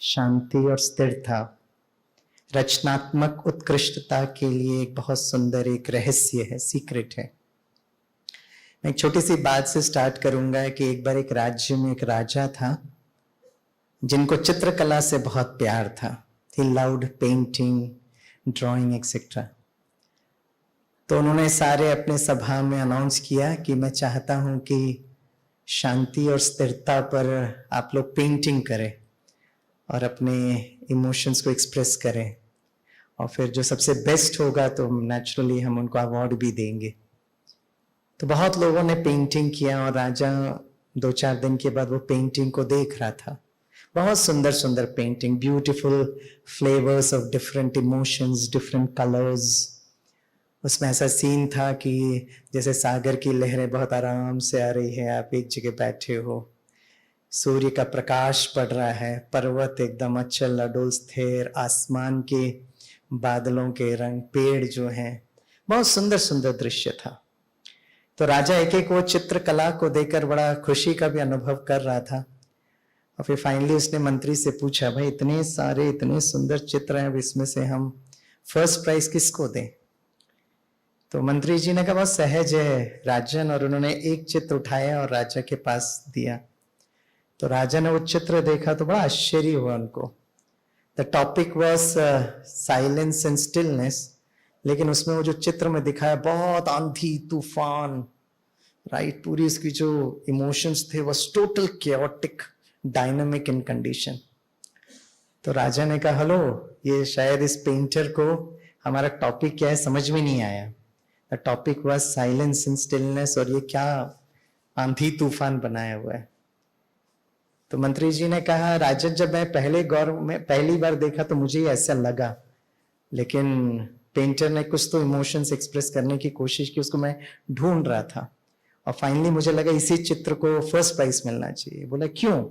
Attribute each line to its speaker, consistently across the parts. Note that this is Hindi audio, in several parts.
Speaker 1: शांति और स्थिरता रचनात्मक उत्कृष्टता के लिए एक बहुत सुंदर एक रहस्य है, सीक्रेट है। मैं एक छोटी सी बात से स्टार्ट करूंगा कि एक बार एक राज्य में एक राजा था जिनको चित्रकला से बहुत प्यार था। He loved painting, drawing etcetera. तो उन्होंने सारे अपने सभा में अनाउंस किया कि मैं चाहता हूं कि शांति और स्थिरता पर आप लोग पेंटिंग करें और अपने इमोशंस को एक्सप्रेस करें, और फिर जो सबसे बेस्ट होगा तो नेचुरली हम उनको अवार्ड भी देंगे। तो बहुत लोगों ने पेंटिंग किया और राजा 2-4 दिन के बाद वो पेंटिंग को देख रहा था। बहुत सुंदर सुंदर painting, beautiful flavours of different emotions, different colours. उसमें ऐसा सीन था कि जैसे सागर की लहरें बहुत आराम से आ रही है, आप एक जगह बैठे हो, सूर्य का प्रकाश पड़ रहा है, पर्वत एकदम अचल अडोल स्थिर, आसमान के बादलों के रंग, पेड़ जो हैं, बहुत सुंदर सुंदर दृश्य था। तो राजा एक एक वो चित्रकला को देखकर बड़ा खुशी का भी अनुभव कर रहा था। और फिर फाइनली उसने मंत्री से पूछा, भाई इतने सारे इतने सुंदर चित्र हैं, अब इसमें से हम फर्स्ट प्राइज किसको दें? तो मंत्री जी ने कहा बहुत सहज है राजन, और उन्होंने एक चित्र उठाया और राजा के पास दिया। तो राजा ने वो चित्र देखा तो बड़ा आश्चर्य हुआ उनको। The topic was silence and stillness, लेकिन उसमें वो जो चित्र में दिखाया बहुत आंधी तूफान, राइट, पूरी इसकी जो इमोशंस थे was total chaotic, dynamic in condition. तो राजा ने कहा, हेलो, ये शायद इस पेंटर को हमारा टॉपिक क्या है समझ में नहीं आया। The topic was silence and stillness, और ये क्या आंधी तूफान बनाया हुआ है। तो मंत्री जी ने कहा, राजन, जब मैं पहली बार देखा तो मुझे ऐसा लगा, लेकिन पेंटर ने कुछ तो इमोशंस एक्सप्रेस करने की कोशिश की, उसको मैं ढूंढ रहा था, और फाइनली मुझे लगा इसी चित्र को फर्स्ट प्राइज मिलना चाहिए। बोला क्यों?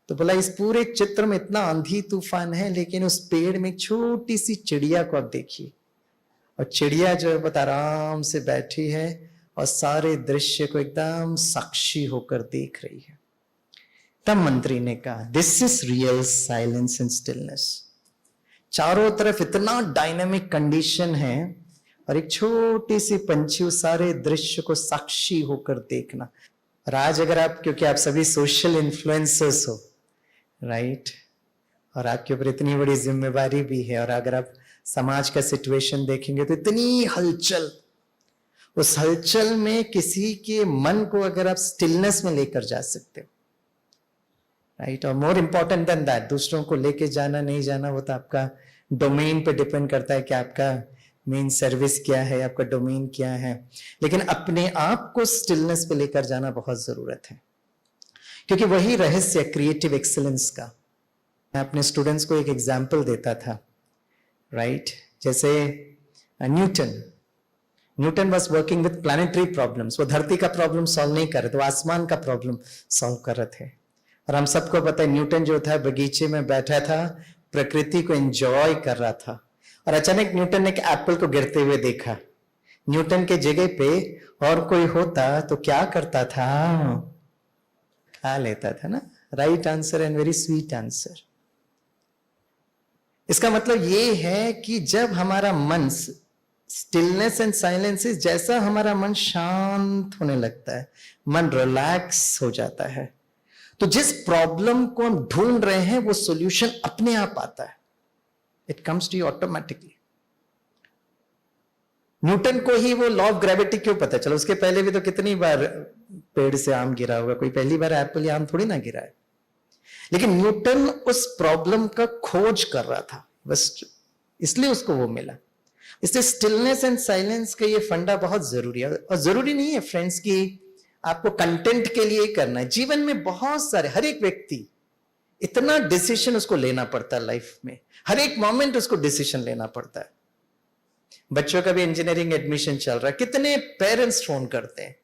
Speaker 1: तो बोला इस पूरे चित्र में इतना आंधी तूफान है, लेकिन उस पेड़ में एक छोटी सी चिड़िया को आप देखिए, और चिड़िया जो है बहुत आराम से बैठी है और सारे दृश्य को एकदम साक्षी होकर देख रही है। तब मंत्री ने कहा, this is real silence and stillness. चारों तरफ इतना डायनामिक कंडीशन है और एक छोटी सी पंछी उस सारे दृश्य को साक्षी होकर देखना। और आज अगर आप, क्योंकि आप सभी सोशल इन्फ्लुएंसर्स हो, राइट, और आपके ऊपर इतनी बड़ी जिम्मेवारी भी है, और अगर आप समाज का सिचुएशन देखेंगे तो इतनी हलचल, उस हलचल में किसी के मन को अगर आप स्टिलनेस में लेकर जा सकते हो, राइट, और मोर इंपॉर्टेंट देन दैट, दूसरों को लेके जाना नहीं जाना वो तो आपका डोमेन पे डिपेंड करता है कि आपका मेन सर्विस क्या है, आपका डोमेन क्या है, लेकिन अपने आप को स्टिलनेस पे लेकर जाना बहुत जरूरत है, क्योंकि वही रहस्य क्रिएटिव एक्सीलेंस का। मैं अपने स्टूडेंट्स को एक एग्जाम्पल देता था, राइट, जैसे Newton was working with planetary problems. वो धरती का प्रॉब्लम सॉल्व नहीं कर रहे थे, वो आसमान का प्रॉब्लम सॉल्व कर रहे थे। और हम सबको पता है न्यूटन जो था बगीचे में बैठा था, प्रकृति को एंजॉय कर रहा था, और अचानक न्यूटन ने एक एप्पल को गिरते हुए देखा। न्यूटन के जगह पे और कोई होता तो क्या करता था? खा लेता था ना। Right answer and very sweet answer. इसका मतलब ये है कि जब हमारा मन स्टिलनेस एंड साइलेंस, जैसा हमारा मन शांत होने लगता है, मन रिलैक्स हो जाता है, तो जिस प्रॉब्लम को हम ढूंढ रहे हैं वो सॉल्यूशन अपने आप आता है। It comes to you automatically. Newton को ही वो लॉ ऑफ ग्रेविटी क्यों पता चला? उसके पहले भी तो कितनी बार पेड़ से आम गिरा होगा, कोई पहली बार एप्पल या आम थोड़ी ना गिरा है। लेकिन न्यूटन उस प्रॉब्लम का खोज कर रहा था, बस इसलिए उसको वो मिला। इसलिए स्टिलनेस एंड साइलेंस का ये फंडा बहुत जरूरी है। और जरूरी नहीं है फ्रेंड्स की आपको कंटेंट के लिए ही करना है। जीवन में बहुत सारे, हर एक व्यक्ति इतना डिसीजन उसको लेना पड़ता है लाइफ में, हर एक मोमेंट उसको डिसीजन लेना पड़ता है। बच्चों का भी इंजीनियरिंग एडमिशन चल रहा है, कितने पेरेंट्स फोन करते हैं,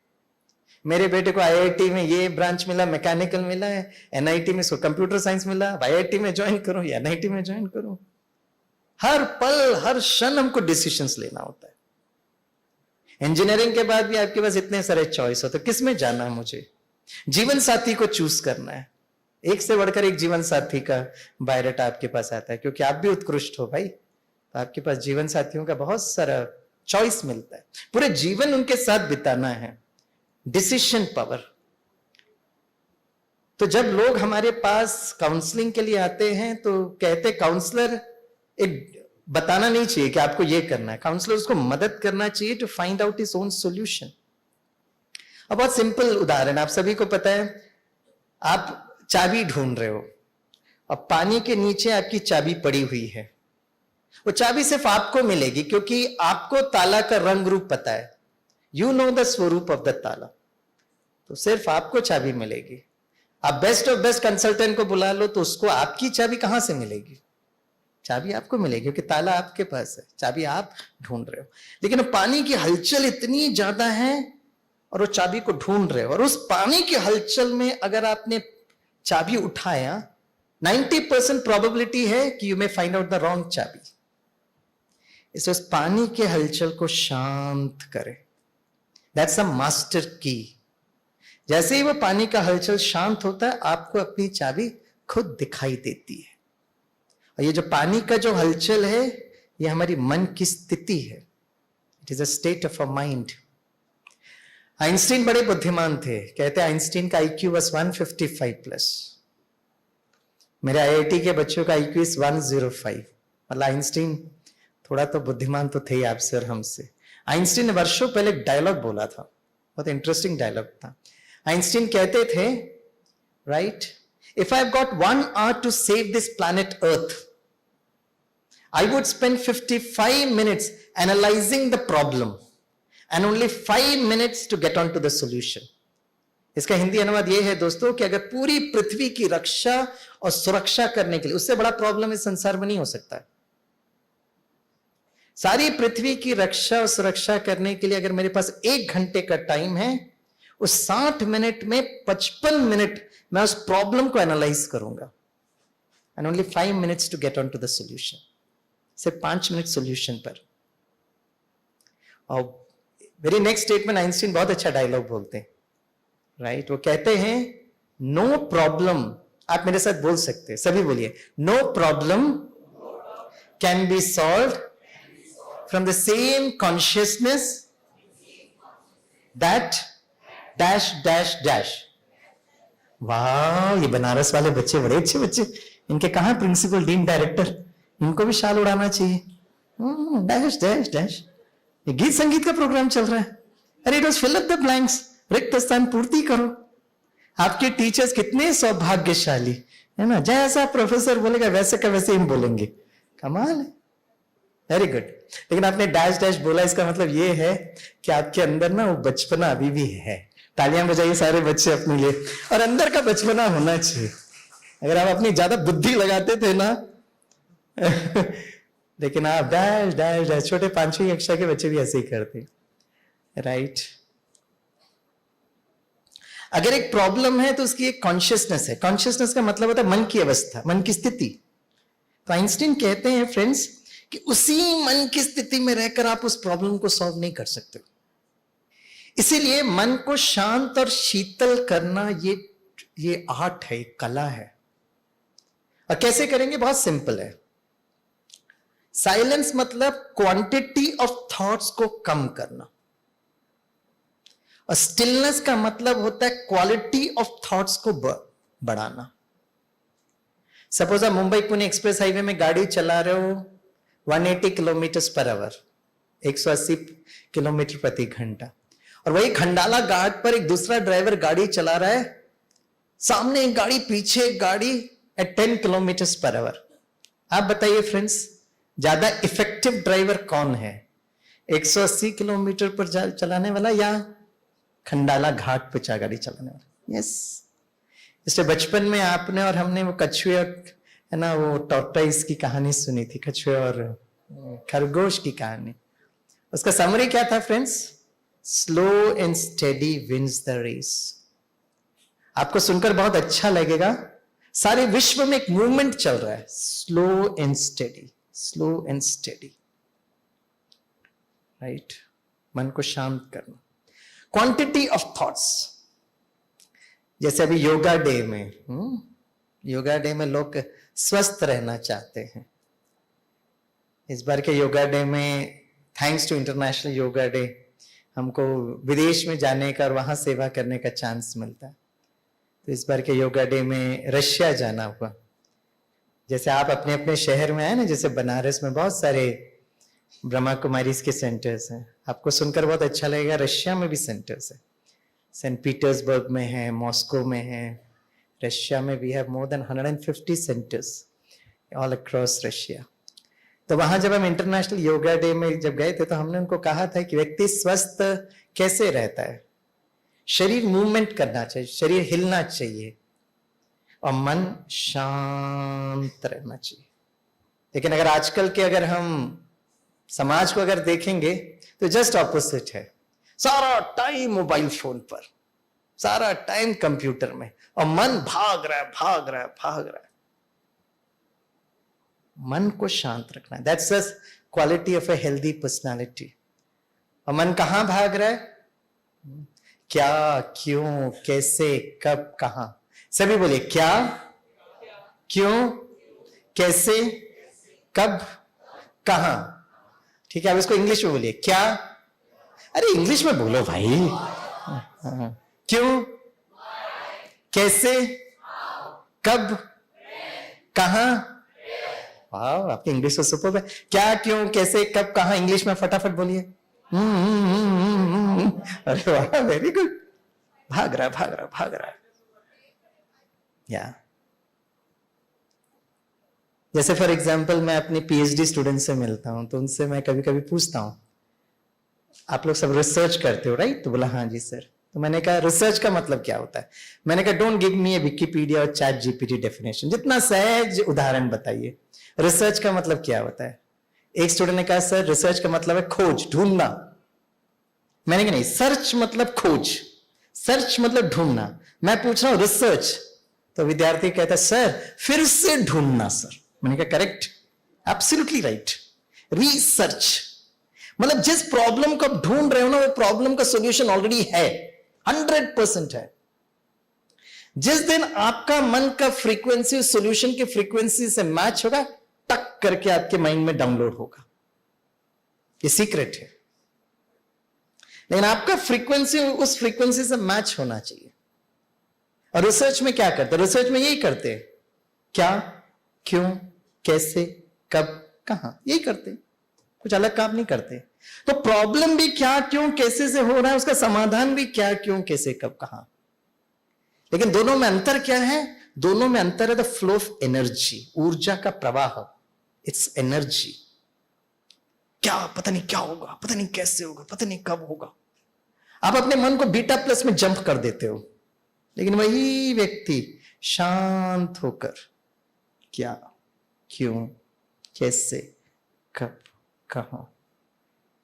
Speaker 1: मेरे बेटे को आईआईटी में ये ब्रांच मिला, मैकेनिकल मिला है, एनआईटी में इसको कंप्यूटर साइंस मिला, आईआईटी में ज्वाइन करो या एनआईटी में ज्वाइन करो। हर पल हर क्षण हमको डिसीजंस लेना होता है। इंजीनियरिंग के बाद भी आपके पास इतने सारे चॉइस हो, तो किस में जाना है? मुझे जीवन साथी को चूज करना है, एक से बढ़कर एक जीवन साथी का बायोडाटा आपके पास आता है, क्योंकि आप भी उत्कृष्ट हो भाई, तो आपके पास जीवन साथियों का बहुत सारा चॉइस मिलता है, पूरे जीवन उनके साथ बिताना है। Decision power. तो जब लोग हमारे पास काउंसलिंग के लिए आते हैं तो कहते काउंसलर एक बताना नहीं चाहिए कि आपको ये करना है, काउंसलर उसको मदद करना चाहिए to find out his own solution. अब बहुत सिंपल उदाहरण, आप सभी को पता है, आप चाबी ढूंढ रहे हो, अब पानी के नीचे आपकी चाबी पड़ी हुई है, वो चाबी सिर्फ आपको मिलेगी क्योंकि आपको ताला का रंग रूप पता है, यू नो द स्वरूप ऑफ द ताला, तो सिर्फ आपको चाबी मिलेगी। आप बेस्ट ऑफ बेस्ट कंसल्टेंट को बुला लो तो उसको आपकी चाबी कहां से मिलेगी? चाबी आपको मिलेगी क्योंकि ताला आपके पास है, चाबी आप ढूंढ रहे हो। लेकिन पानी की हलचल इतनी ज्यादा है और वो चाबी को ढूंढ रहे हो, और उस पानी की हलचल में अगर आपने चाबी उठाया, 90% प्रोबेबिलिटी है कि you may find out the wrong चाबी। इसे उस पानी के हलचल को शांत करें, दैट्स अ मास्टर की। जैसे ही वो पानी का हलचल शांत होता है, आपको अपनी चाबी खुद दिखाई देती है। और ये जो पानी का जो हलचल है, ये हमारी मन की स्थिति है, it is a state of a mind. Einstein बड़े बुद्धिमान थे, कहते हैं आइंस्टीन का IQ was 155 प्लस। मेरे IIT के बच्चों का IQ is 105। मतलब आइंस्टीन थोड़ा तो बुद्धिमान तो थे आपसे और हमसे। आइंस्टीन ने वर्षों पहले एक डायलॉग बोला था, बहुत इंटरेस्टिंग डायलॉग था। आइंस्टीन कहते थे, right, if I've got 1 hour to save this planet Earth, I would spend 55 minutes analyzing the problem and only 5 minutes to get on to the solution. इसका हिंदी अनुवाद यह है दोस्तों कि अगर पूरी पृथ्वी की रक्षा और सुरक्षा करने के लिए, उससे बड़ा प्रॉब्लम इस संसार में नहीं हो सकता है। सारी पृथ्वी की रक्षा और सुरक्षा करने के लिए अगर मेरे पास 1 घंटे का टाइम है, उस 60 मिनट में 55 मिनट मैं उस प्रॉब्लम को एनालाइज करूंगा, and only 5 minutes to get on to the solution. सिर्फ 5 मिनट सॉल्यूशन पर। और वेरी नेक्स्ट स्टेटमेंट, आइंस्टीन बहुत अच्छा डायलॉग बोलते हैं, राइट, वो कहते हैं, नो प्रॉब्लम, आप मेरे साथ बोल सकते हैं, सभी बोलिए, no problem can be solved from the same consciousness that dash dash dash. वाह, ये बनारस वाले बच्चे बड़े अच्छे बच्चे, इनके कहां प्रिंसिपल, डीन, डायरेक्टर, इनको भी शाल उड़ाना चाहिए। डैश डैश डैश, ये गीत संगीत का प्रोग्राम चल रहा है। अरे it was fill up the blanks, रिक्त स्थान पूर्ति करो। आपके टीचर्स कितने सौभाग्यशाली है ना, जैसा प्रोफेसर बोलेगा वैसे का वैसे हम बोलेंगे, कमाल है, वेरी गुड। लेकिन आपने डैश डैश बोला, इसका मतलब ये है कि आपके अंदर ना वो बचपना अभी भी है। तालियां बजाइए सारे बच्चे अपने लिए, और अंदर का बचपना होना चाहिए। अगर आप अपनी ज्यादा बुद्धि लगाते थे ना लेकिन आप डैश डैश डैश, छोटे 5वीं कक्षा के बच्चे भी ऐसे ही करते, राइट। अगर एक प्रॉब्लम है तो उसकी एक कॉन्शियसनेस है। कॉन्शियसनेस का मतलब होता है मन की अवस्था, मन की स्थिति। तो आइंस्टीन कहते हैं फ्रेंड्स कि उसी मन की स्थिति में रहकर आप उस प्रॉब्लम को सॉल्व नहीं कर सकते। इसीलिए मन को शांत और शीतल करना ये आर्ट है, एक कला है। और कैसे करेंगे? बहुत सिंपल है। साइलेंस मतलब क्वांटिटी ऑफ थॉट्स को कम करना, और स्टिलनेस का मतलब होता है क्वालिटी ऑफ थॉट्स को बढ़ाना। सपोज आप मुंबई पुणे एक्सप्रेस हाईवे में गाड़ी चला रहे हो 180 किलोमीटर पर आवर, 180 किलोमीटर प्रति घंटा, और वही खंडाला घाट पर एक दूसरा ड्राइवर गाड़ी चला रहा है, सामने एक गाड़ी, पीछे एक गाड़ी, एट 10 किलोमीटर पर आवर। आप बताइए फ्रेंड्स, ज्यादा इफेक्टिव ड्राइवर कौन है? 180 किलोमीटर पर चलाने वाला या खंडाला घाट पर गाड़ी चलाने वाला? यस। इसलिए बचपन में आपने और हमने वो कछुए और है ना वो टॉर्टोइस की कहानी सुनी थी, कछुए और खरगोश की कहानी। उसका समरी क्या था friends? Slow and steady wins the race. आपको सुनकर बहुत अच्छा लगेगा, सारे विश्व में एक मूवमेंट चल रहा है, slow and steady, slow and steady, right. मन को शांत करना, क्वांटिटी ऑफ थॉट्स। जैसे अभी योगा डे में योगा डे में लोग स्वस्थ रहना चाहते हैं। इस बार के योगा डे में thanks to international yoga day हमको विदेश में जाने का और वहां सेवा करने का चांस मिलता है। तो इस बार के योगा डे में रशिया जाना हुआ। जैसे आप अपने अपने शहर में आए ना, जैसे बनारस में बहुत सारे ब्रह्मा कुमारीज के सेंटर्स हैं, आपको सुनकर बहुत अच्छा लगेगा। रशिया में भी सेंटर्स है, सेंट पीटर्सबर्ग में है, मॉस्को में है। रशिया में we have more than 150 centres all across Russia. तो वहां जब हम इंटरनेशनल योगा डे में जब गए थे तो हमने उनको कहा था कि व्यक्ति स्वस्थ कैसे रहता है, शरीर मूवमेंट करना चाहिए, शरीर हिलना चाहिए और मन शांत रहना चाहिए। लेकिन अगर आजकल के अगर हम समाज को अगर देखेंगे तो जस्ट ऑपोजिट है। सारा टाइम मोबाइल फोन पर, सारा टाइम कंप्यूटर में, और मन भाग रहा है भाग रहा है भाग रहा है। मन को शांत रखना, that's the quality of a healthy personality. और मन कहां भाग रहा है? क्या, क्यों, कैसे, कब, कहां। सभी बोलिए, क्या, क्यों, कैसे, कब, कहां। ठीक है, अब इसको इंग्लिश में बोलिए। क्या, अरे इंग्लिश में बोलो भाई। क्यों, कैसे, कब, कहां। वाह, आपकी इंग्लिश तो सुपर्ब है। क्या, क्यों, कैसे, कब, कहां, इंग्लिश में फटाफट बोलिए। अरे वाह, वेरी गुड। भाग रहा भाग रहा भाग रहा। या जैसे फॉर एग्जाम्पल मैं अपने पीएचडी स्टूडेंट से मिलता हूं तो उनसे मैं कभी कभी पूछता हूं, आप लोग सब रिसर्च करते हो राइट? तो बोला हाँ जी सर। तो मैंने कहा रिसर्च का मतलब क्या होता है? मैंने कहा don't give me A Wikipedia और चैट जीपीटी डेफिनेशन, जितना सहज उदाहरण बताइए। रिसर्च का मतलब क्या होता है? एक स्टूडेंट ने कहा सर रिसर्च का मतलब है खोज, ढूंढना। मैंने कहा नहीं, सर्च मतलब खोज, सर्च मतलब ढूंढना। मैं पूछ रहा हूं रिसर्च, तो विद्यार्थी कहता है सर फिर से ढूंढना। सर मैंने कहा करेक्ट, एब्सोल्युटली राइट। रिसर्च मतलब जिस प्रॉब्लम को आप ढूंढ रहे हो ना, वो प्रॉब्लम का सॉल्यूशन ऑलरेडी है, 100% है। जिस दिन आपका मन का फ्रीक्वेंसी उस सॉल्यूशन की फ्रीक्वेंसी से मैच होगा, टक करके आपके माइंड में डाउनलोड होगा। ये सीक्रेट है। लेकिन आपका फ्रीक्वेंसी उस फ्रीक्वेंसी से मैच होना चाहिए। और रिसर्च में क्या करते हैं? रिसर्च में यही करते हैं, क्या, क्यों, कैसे, कब, कहां, यही करते हैं, कुछ अलग काम नहीं करते। तो प्रॉब्लम भी क्या, क्यों, कैसे से हो रहा है, उसका समाधान भी क्या, क्यों, कैसे, कब, कहां। लेकिन दोनों में अंतर क्या है? दोनों में अंतर है द फ्लो ऑफ एनर्जी, ऊर्जा का प्रवाह। It's energy. क्या, पता नहीं क्या होगा, पता नहीं कैसे होगा, पता नहीं कब होगा। आप अपने मन को बीटा प्लस में जंप कर देते हो, लेकिन वही व्यक्ति शांत होकर क्या, क्यों, कैसे, कब, कहां,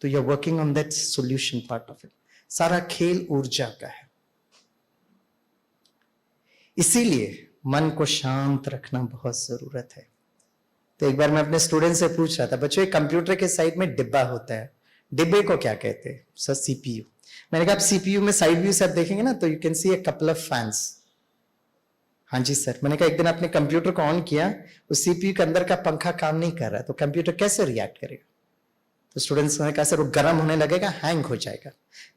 Speaker 1: तो you are working on that solution part of it. सारा खेल ऊर्जा का है। इसीलिए मन को शांत रखना बहुत जरूरत है। तो एक बार मैं अपने स्टूडेंट से पूछ रहा था, बच्चों कंप्यूटर के साइड में डिब्बा होता है, डिब्बे को क्या कहते हैं? Sir CPU. मैंने कहा आप सीपीयू में साइड व्यू से आप देखेंगे ना तो you can see a couple of fans. हाँ जी सर। मैंने कहा एक दिन आपने कंप्यूटर को ऑन किया, उस सीपीयू के अंदर का पंखा काम नहीं कर रहा, तो कंप्यूटर कैसे रिएक्ट करेगा? तो स्टूडेंट्स ने कहा सर वो गर्म होने लगेगा, हैंग हो जाएगा।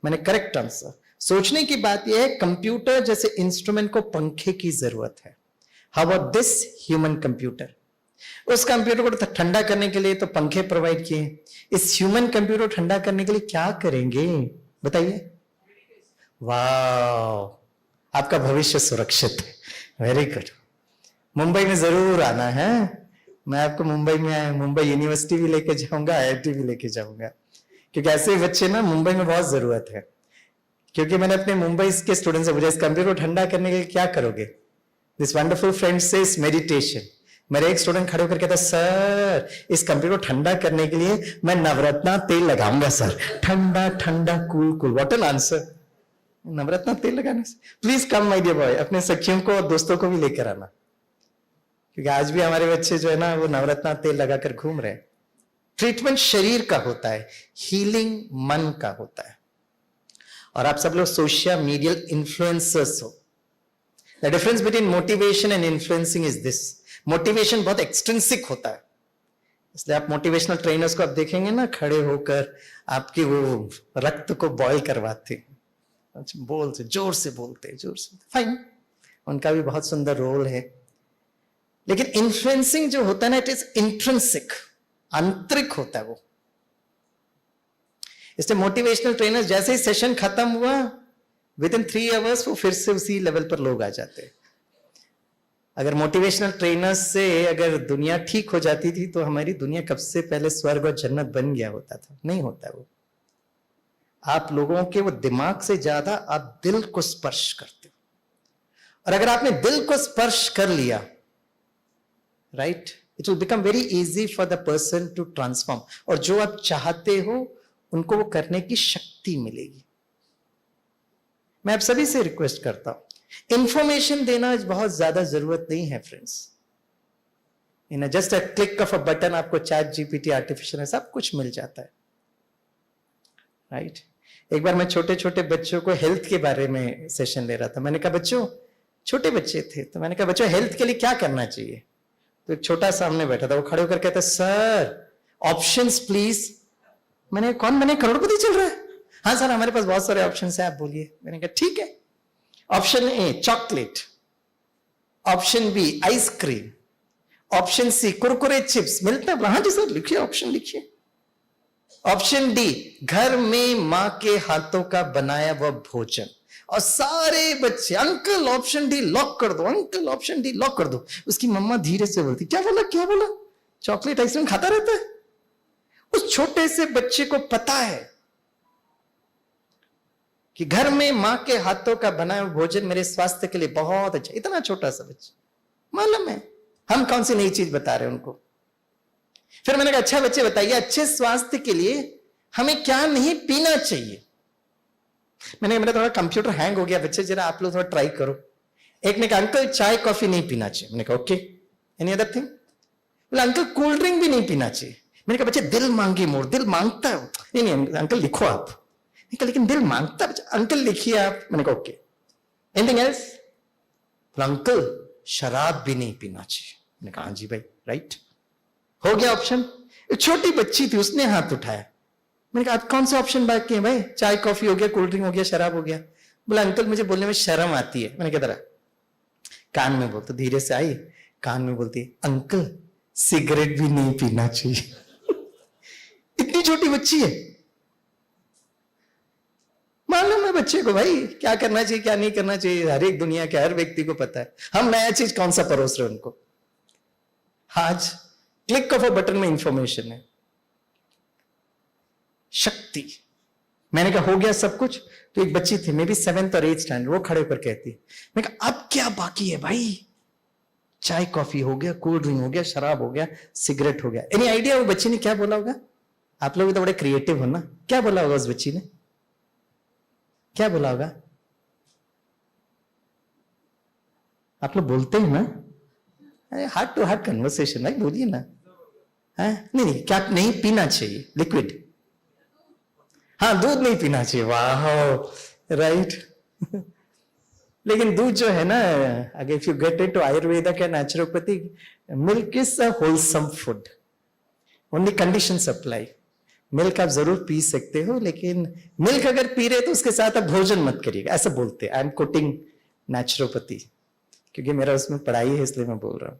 Speaker 1: मैंने करेक्ट आंसर। सोचने की बात यह है, कंप्यूटर जैसे इंस्ट्रूमेंट को पंखे की जरूरत है। How about this human computer? उस कंप्यूटर को ठंडा करने के लिए तो पंखे प्रोवाइड किए, इस ह्यूमन कंप्यूटर को ठंडा करने के लिए क्या करेंगे बताइए? वाह, आपका भविष्य सुरक्षित है। Very good. मुंबई में जरूर आना है, मैं आपको मुंबई यूनिवर्सिटी भी लेके जाऊंगा, आईआईटी भी लेके जाऊंगा, क्योंकि ऐसे बच्चे ना मुंबई में बहुत जरूरत है। क्योंकि मैंने अपने मुंबई के स्टूडेंट से पूछा इस कंप्यूटर को ठंडा करने के लिए क्या करोगे? This wonderful friend says meditation. मेरे एक स्टूडेंट खड़े होकर कहता सर इस कंप्यूटर को ठंडा करने के लिए मैं नवरत्ना तेल लगाऊंगा सर, ठंडा ठंडा cool cool. What an answer. Navratna तेल लगाने से please come my dear boy, अपने सखियों को और दोस्तों को भी लेकर आना, क्योंकि आज भी हमारे बच्चे जो है ना वो नवरत्ना तेल लगाकर घूम रहे हैं। ट्रीटमेंट शरीर का होता है, हीलिंग मन का होता है। और आप सब लोग सोशल मीडिया इन्फ्लुएंसर्स हो, the difference between motivation and influencing is this, motivation बहुत एक्सट्रिंसिक होता है, इसलिए आप मोटिवेशनल ट्रेनर्स को आप देखेंगे ना, खड़े होकर आपके वो रक्त को बॉयल करवाते, बोल से जोर से बोलते, जोर से, फाइन, उनका भी बहुत सुंदर रोल है। लेकिन इन्फ्लुएंसिंग जो होता है ना, इट इज इंट्रिंसिक, आंतरिक होता है वो। इसलिए मोटिवेशनल ट्रेनर्स जैसे ही सेशन खत्म हुआ, विद इन 3 आवर्स वो फिर से उसी लेवल पर लोग आ जाते हैं। अगर मोटिवेशनल ट्रेनर्स से अगर दुनिया ठीक हो जाती थी तो हमारी दुनिया कब से पहले स्वर्ग और जन्नत बन गया होता था। नहीं होता वो। आप लोगों के वो दिमाग से ज्यादा आप दिल को स्पर्श करते हो, और अगर आपने दिल को स्पर्श कर लिया, right, it will become very easy for the person to transform, और जो आप चाहते हो उनको वो करने की शक्ति मिलेगी। मैं आप सभी से रिक्वेस्ट करता हूं, इंफॉर्मेशन देना बहुत ज्यादा जरूरत नहीं है friends. In just a click of a button आपको चैट जीपीटी, आर्टिफिशियल, सब कुछ मिल जाता है, राइट। एक बार मैं छोटे छोटे बच्चों को हेल्थ के बारे में सेशन ले रहा था। मैंने कहा बच्चों, छोटे बच्चे थे, तो मैंने कहा बच्चों हेल्थ के लिए क्या करना चाहिए। तो एक छोटा सामने बैठा था, वो खड़े होकर कहता सर ऑप्शंस प्लीज। मैंने कौन बने, करोड़पति चल रहा है? हाँ सर हमारे पास बहुत सारे ऑप्शंस हैं, आप बोलिए। मैंने कहा ठीक है, option A chocolate, option B ice cream, option C Kurkure chips मिलता है? हाँ जी सर, लिखिए ऑप्शन लिखिए। ऑप्शन डी घर में मां के हाथों का बनाया हुआ भोजन। और सारे बच्चे अंकल ऑप्शन डी लॉक कर दो, अंकल ऑप्शन डी लॉक कर दो। उसकी मम्मा धीरे से बोलती क्या बोला क्या बोला, चॉकलेट आइसक्रीम खाता रहता है? उस छोटे से बच्चे को पता है कि घर में मां के हाथों का बनाया हुआ भोजन मेरे स्वास्थ्य के लिए बहुत अच्छा। इतना छोटा सा बच्चा, मालूम है हम कौन सी नई चीज बता रहे हैं उनको। फिर मैंने कहा अच्छा बच्चे बताइए, अच्छे स्वास्थ्य के लिए हमें क्या नहीं पीना चाहिए। मेरा थोड़ा कंप्यूटर हैंग हो गया, बच्चे जरा आप लोग थोड़ा ट्राई करो। एक ने कहा अंकल चाय कॉफी नहीं पीना चाहिए। मैंने कहा ओके, एनी अदर थिंग? बोला अंकल कोल्ड ड्रिंक भी नहीं पीना चाहिए। मैंने कहा बच्चे दिल मांगे मोर, दिल मांगता है। नहीं अंकल लिखो आप। लेकिन दिल मांगता है, अंकल लिखिए आप। मैंने कहा ओके, एनीथिंग एल्स? अंकल शराब भी नहीं पीना चाहिए। मैंने कहा हाँ जी भाई राइट, हो गया ऑप्शन। छोटी बच्ची थी, उसने हाथ उठाया। मैंने कहा कौन सा ऑप्शन बाकी है भाई? चाय कॉफी हो गया, कोल्ड ड्रिंक हो गया, शराब हो गया। बोला अंकल मुझे बोलने में शर्म आती है। मैंने कहा कान में बोल। तो धीरे से आई, कान में बोलती अंकल सिगरेट भी नहीं पीना चाहिए। इतनी छोटी बच्ची है, मालूम है बच्चे को भाई क्या करना चाहिए क्या नहीं करना चाहिए। हर एक दुनिया के हर व्यक्ति को पता है। हम नया चीज कौन सा परोस रहे उनको। आज क्लिक ऑफ अ बटन में इंफॉर्मेशन है, शक्ति। मैंने कहा हो गया सब कुछ। तो एक बच्ची थी, मे बी 7th और 8th स्टैंडर्ड, वो खड़े होकर कहती, मैं कहा अब क्या बाकी है भाई? चाय कॉफी हो गया, कोल्ड ड्रिंक हो गया, शराब हो गया, सिगरेट हो गया। एनी आइडिया वो बच्ची ने क्या बोला होगा? आप लोग तो बड़े क्रिएटिव हो ना, क्या बोला होगा उस बच्ची ने? क्या बोला होगा? आप लोग बोलते हैं ना, अरे हार्ट टू हार्ट कन्वर्सेशन भाई, बोलिए ना। है नहीं क्या नहीं पीना चाहिए? लिक्विड, हाँ दूध नहीं पीना चाहिए। वाह राइट। लेकिन दूध जो है ना, अगर if you get it to Ayurveda क्या naturopathy, milk is a wholesome food, only conditions apply. Milk आप जरूर पी सकते हो, लेकिन मिल्क अगर पी रहे तो उसके साथ आप भोजन मत करिएगा, ऐसा बोलते हैं। आई एम कोटिंग नेचुरोपैथी क्योंकि मेरा उसमें पढ़ाई है, इसलिए मैं बोल रहा हूं।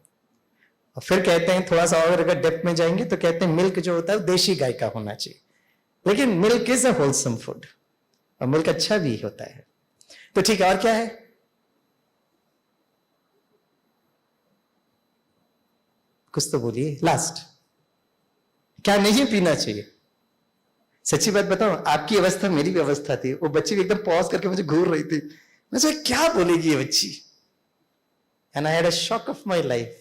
Speaker 1: और फिर कहते हैं थोड़ा सा और अगर डेप्थ में जाएंगे तो कहते हैं मिल्क जो होता है देशी गाय का होना चाहिए। लेकिन milk is a wholesome food, और मिल्क अच्छा भी होता है। तो ठीक है, और क्या है? कुछ तो बोलिए लास्ट, क्या नहीं पीना चाहिए? सच्ची बात बताओ, आपकी अवस्था मेरी भी अवस्था थी। वो बच्ची भी एकदम पॉज करके मुझे घूर रही थी। मैं सोचा क्या बोलेगी ये बच्ची। And I had a shock of my life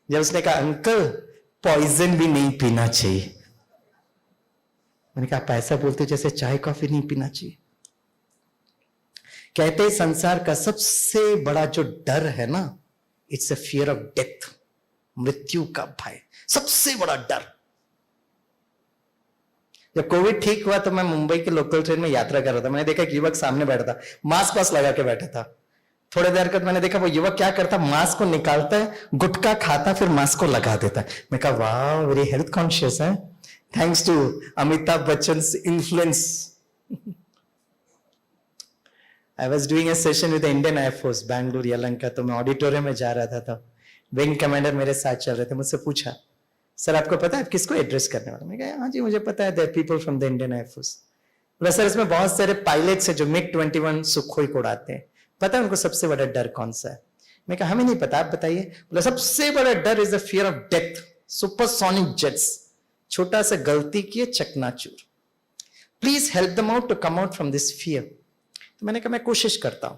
Speaker 1: जब उसने कहा अंकल पॉइजन भी नहीं पीना चाहिए। मैंने कहा आप ऐसा बोलते हो जैसे चाय कॉफी नहीं पीना चाहिए। कहते हैं संसार का सबसे बड़ा जो डर है ना, it's a fear of death, मृत्यु का भय, सबसे बड़ा डर। जब कोविड ठीक हुआ तो मैं मुंबई के लोकल ट्रेन में यात्रा कर रहा था। मैंने देखा एक युवक सामने बैठा था, मास्क वास्क लगा के बैठा था। थोड़ी देर बाद मैंने देखा वो युवक क्या करता, मास्क को निकालता है, गुटखा खाता, फिर मास्क को लगा देता है। मैं कहा वाह, वेरी हेल्थ कॉन्शियस है, thanks to Amitabh Bachchan influence. I was doing a session with Indian air force Bangalore Yelahanka, तो मैं ऑडिटोरियम में जा रहा था, विंग कमांडर मेरे साथ चल रहे थे। मुझसे पूछा, सर आपको पता है आप किसको एड्रेस करने वाले? मैं कहा हाँ जी मुझे पता है, there people from the Indian air force. बोला सर इसमें बहुत सारे पायलट्स हैं जो मिग 21 सुखोई को उड़ाते हैं, पता है उनको सबसे बड़ा डर कौन सा है? मैं कहा हमें नहीं पता, आप बताइए। बोला सबसे बड़ा डर is the fear of death, supersonic jets, छोटा सा गलती किए चकनाचूर, please help them out to come out from this fear. तो मैंने कहा मैं कोशिश करता हूं,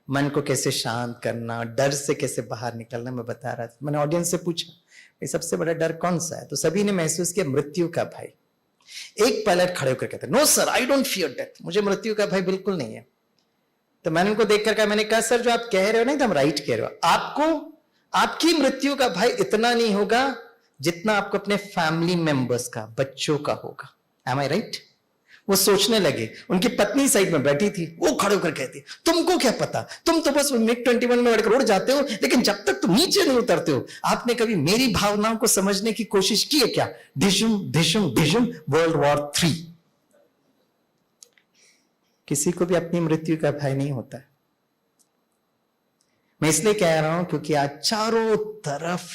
Speaker 1: मन को कैसे शांत करना, डर से कैसे बाहर निकलना मैं बता रहा था। मैंने ऑडियंस से पूछा ये सबसे बड़ा डर कौन सा है? तो सभी ने महसूस किया मृत्यु का भय। एक पायलट खड़े होकर कहते no sir I don't fear death, मुझे मृत्यु का भय बिल्कुल नहीं है। तो मैंने उनको देखकर कहा, मैंने कहा सर जो आप कह रहे हो ना एकदम राइट कह रहे हो, आपको आपकी मृत्यु का भय इतना नहीं होगा जितना आपको अपने फैमिली मेंबर्स का, बच्चों का होगा। एम आई राइट? वो सोचने लगे, उनकी पत्नी साइड में बैठी थी, वो खड़े होकर कहती तुमको क्या पता, तुम तो बस मिग 21 में बैठकर उड़ जाते हो, लेकिन जब तक तुम नीचे नहीं उतरते हो, आपने कभी मेरी भावनाओं को समझने की कोशिश की है क्या? Dhishoom Dhishoom Dhishoom, world war 3। किसी को भी अपनी मृत्यु का भय नहीं होता है। मैं इसलिए कह रहा हूं क्योंकि आज चारों तरफ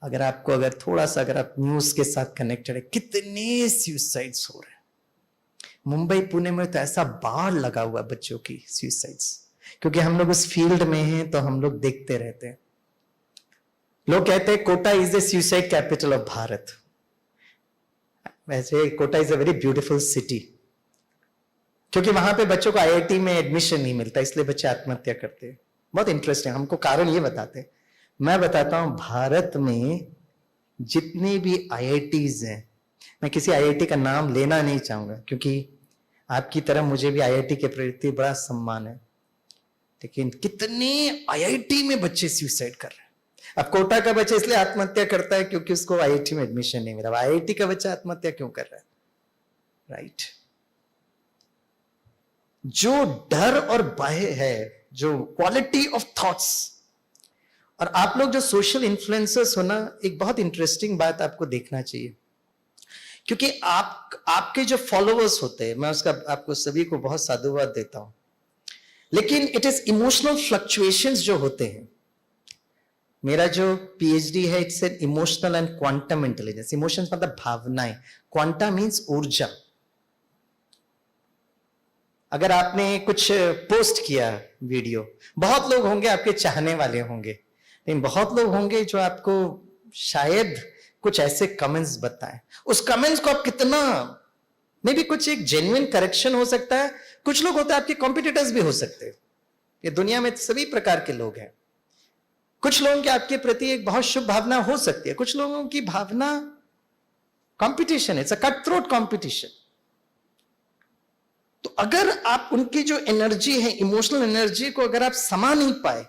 Speaker 1: अगर थोड़ा सा अगर आप न्यूज के साथ कनेक्टेड है, कितने सुसाइड्स हो रहे हैं। मुंबई पुणे में तो ऐसा बाढ़ लगा हुआ बच्चों की सुसाइड्स, क्योंकि हम लोग उस फील्ड में हैं तो हम लोग देखते रहते हैं। लोग कहते हैं Kota is the suicide capital of Bharat. वैसे Kota is a very beautiful city, क्योंकि वहां पे बच्चों को आईआईटी में एडमिशन नहीं मिलता, इसलिए बच्चे आत्महत्या करते हैं। बहुत इंटरेस्टिंग, हमको कारण ये बताते हैं। मैं बताता हूं, भारत में जितनी भी आईआईटीज हैं, मैं किसी आईआईटी का नाम लेना नहीं चाहूंगा क्योंकि आपकी तरह मुझे भी आईआईटी के प्रति बड़ा सम्मान है, लेकिन कितने आईआईटी में बच्चे सुसाइड कर रहे हैं। अब कोटा का बच्चा इसलिए आत्महत्या करता है क्योंकि उसको आईआईटी में एडमिशन नहीं मिला, आईआईटी का बच्चा आत्महत्या क्यों कर रहा है? राइट? जो डर और भय है, जो क्वालिटी ऑफ थॉट्स, और आप लोग जो सोशल इन्फ्लुएंसर्स हो ना, एक बहुत इंटरेस्टिंग बात आपको देखना चाहिए, क्योंकि आपके जो फॉलोअर्स होते हैं, मैं उसका आपको सभी को बहुत साधुवाद देता हूं, लेकिन इट इज इमोशनल फ्लक्चुएशंस जो होते हैं। मेरा जो पीएचडी है it's an emotional and quantum intelligence. Emotions मतलब भावनाएं, क्वांटा मींस ऊर्जा। अगर आपने कुछ पोस्ट किया वीडियो, बहुत लोग होंगे आपके चाहने वाले होंगे, लेकिन बहुत लोग होंगे जो आपको शायद कुछ ऐसे कमेंट्स बताएं। उस कमेंट्स को आप कितना, मे बी कुछ एक जेन्युइन करेक्शन हो सकता है, कुछ लोग होते हैं आपके कॉम्पिटिटर्स भी हो सकते हैं। ये दुनिया में सभी प्रकार के लोग हैं। कुछ लोगों की आपके प्रति एक बहुत शुभ भावना हो सकती है, कुछ लोगों की भावना कंपटीशन है, it's a cut throat competition. तो अगर आप उनकी जो एनर्जी है, इमोशनल एनर्जी को अगर आप समा नहीं पाए,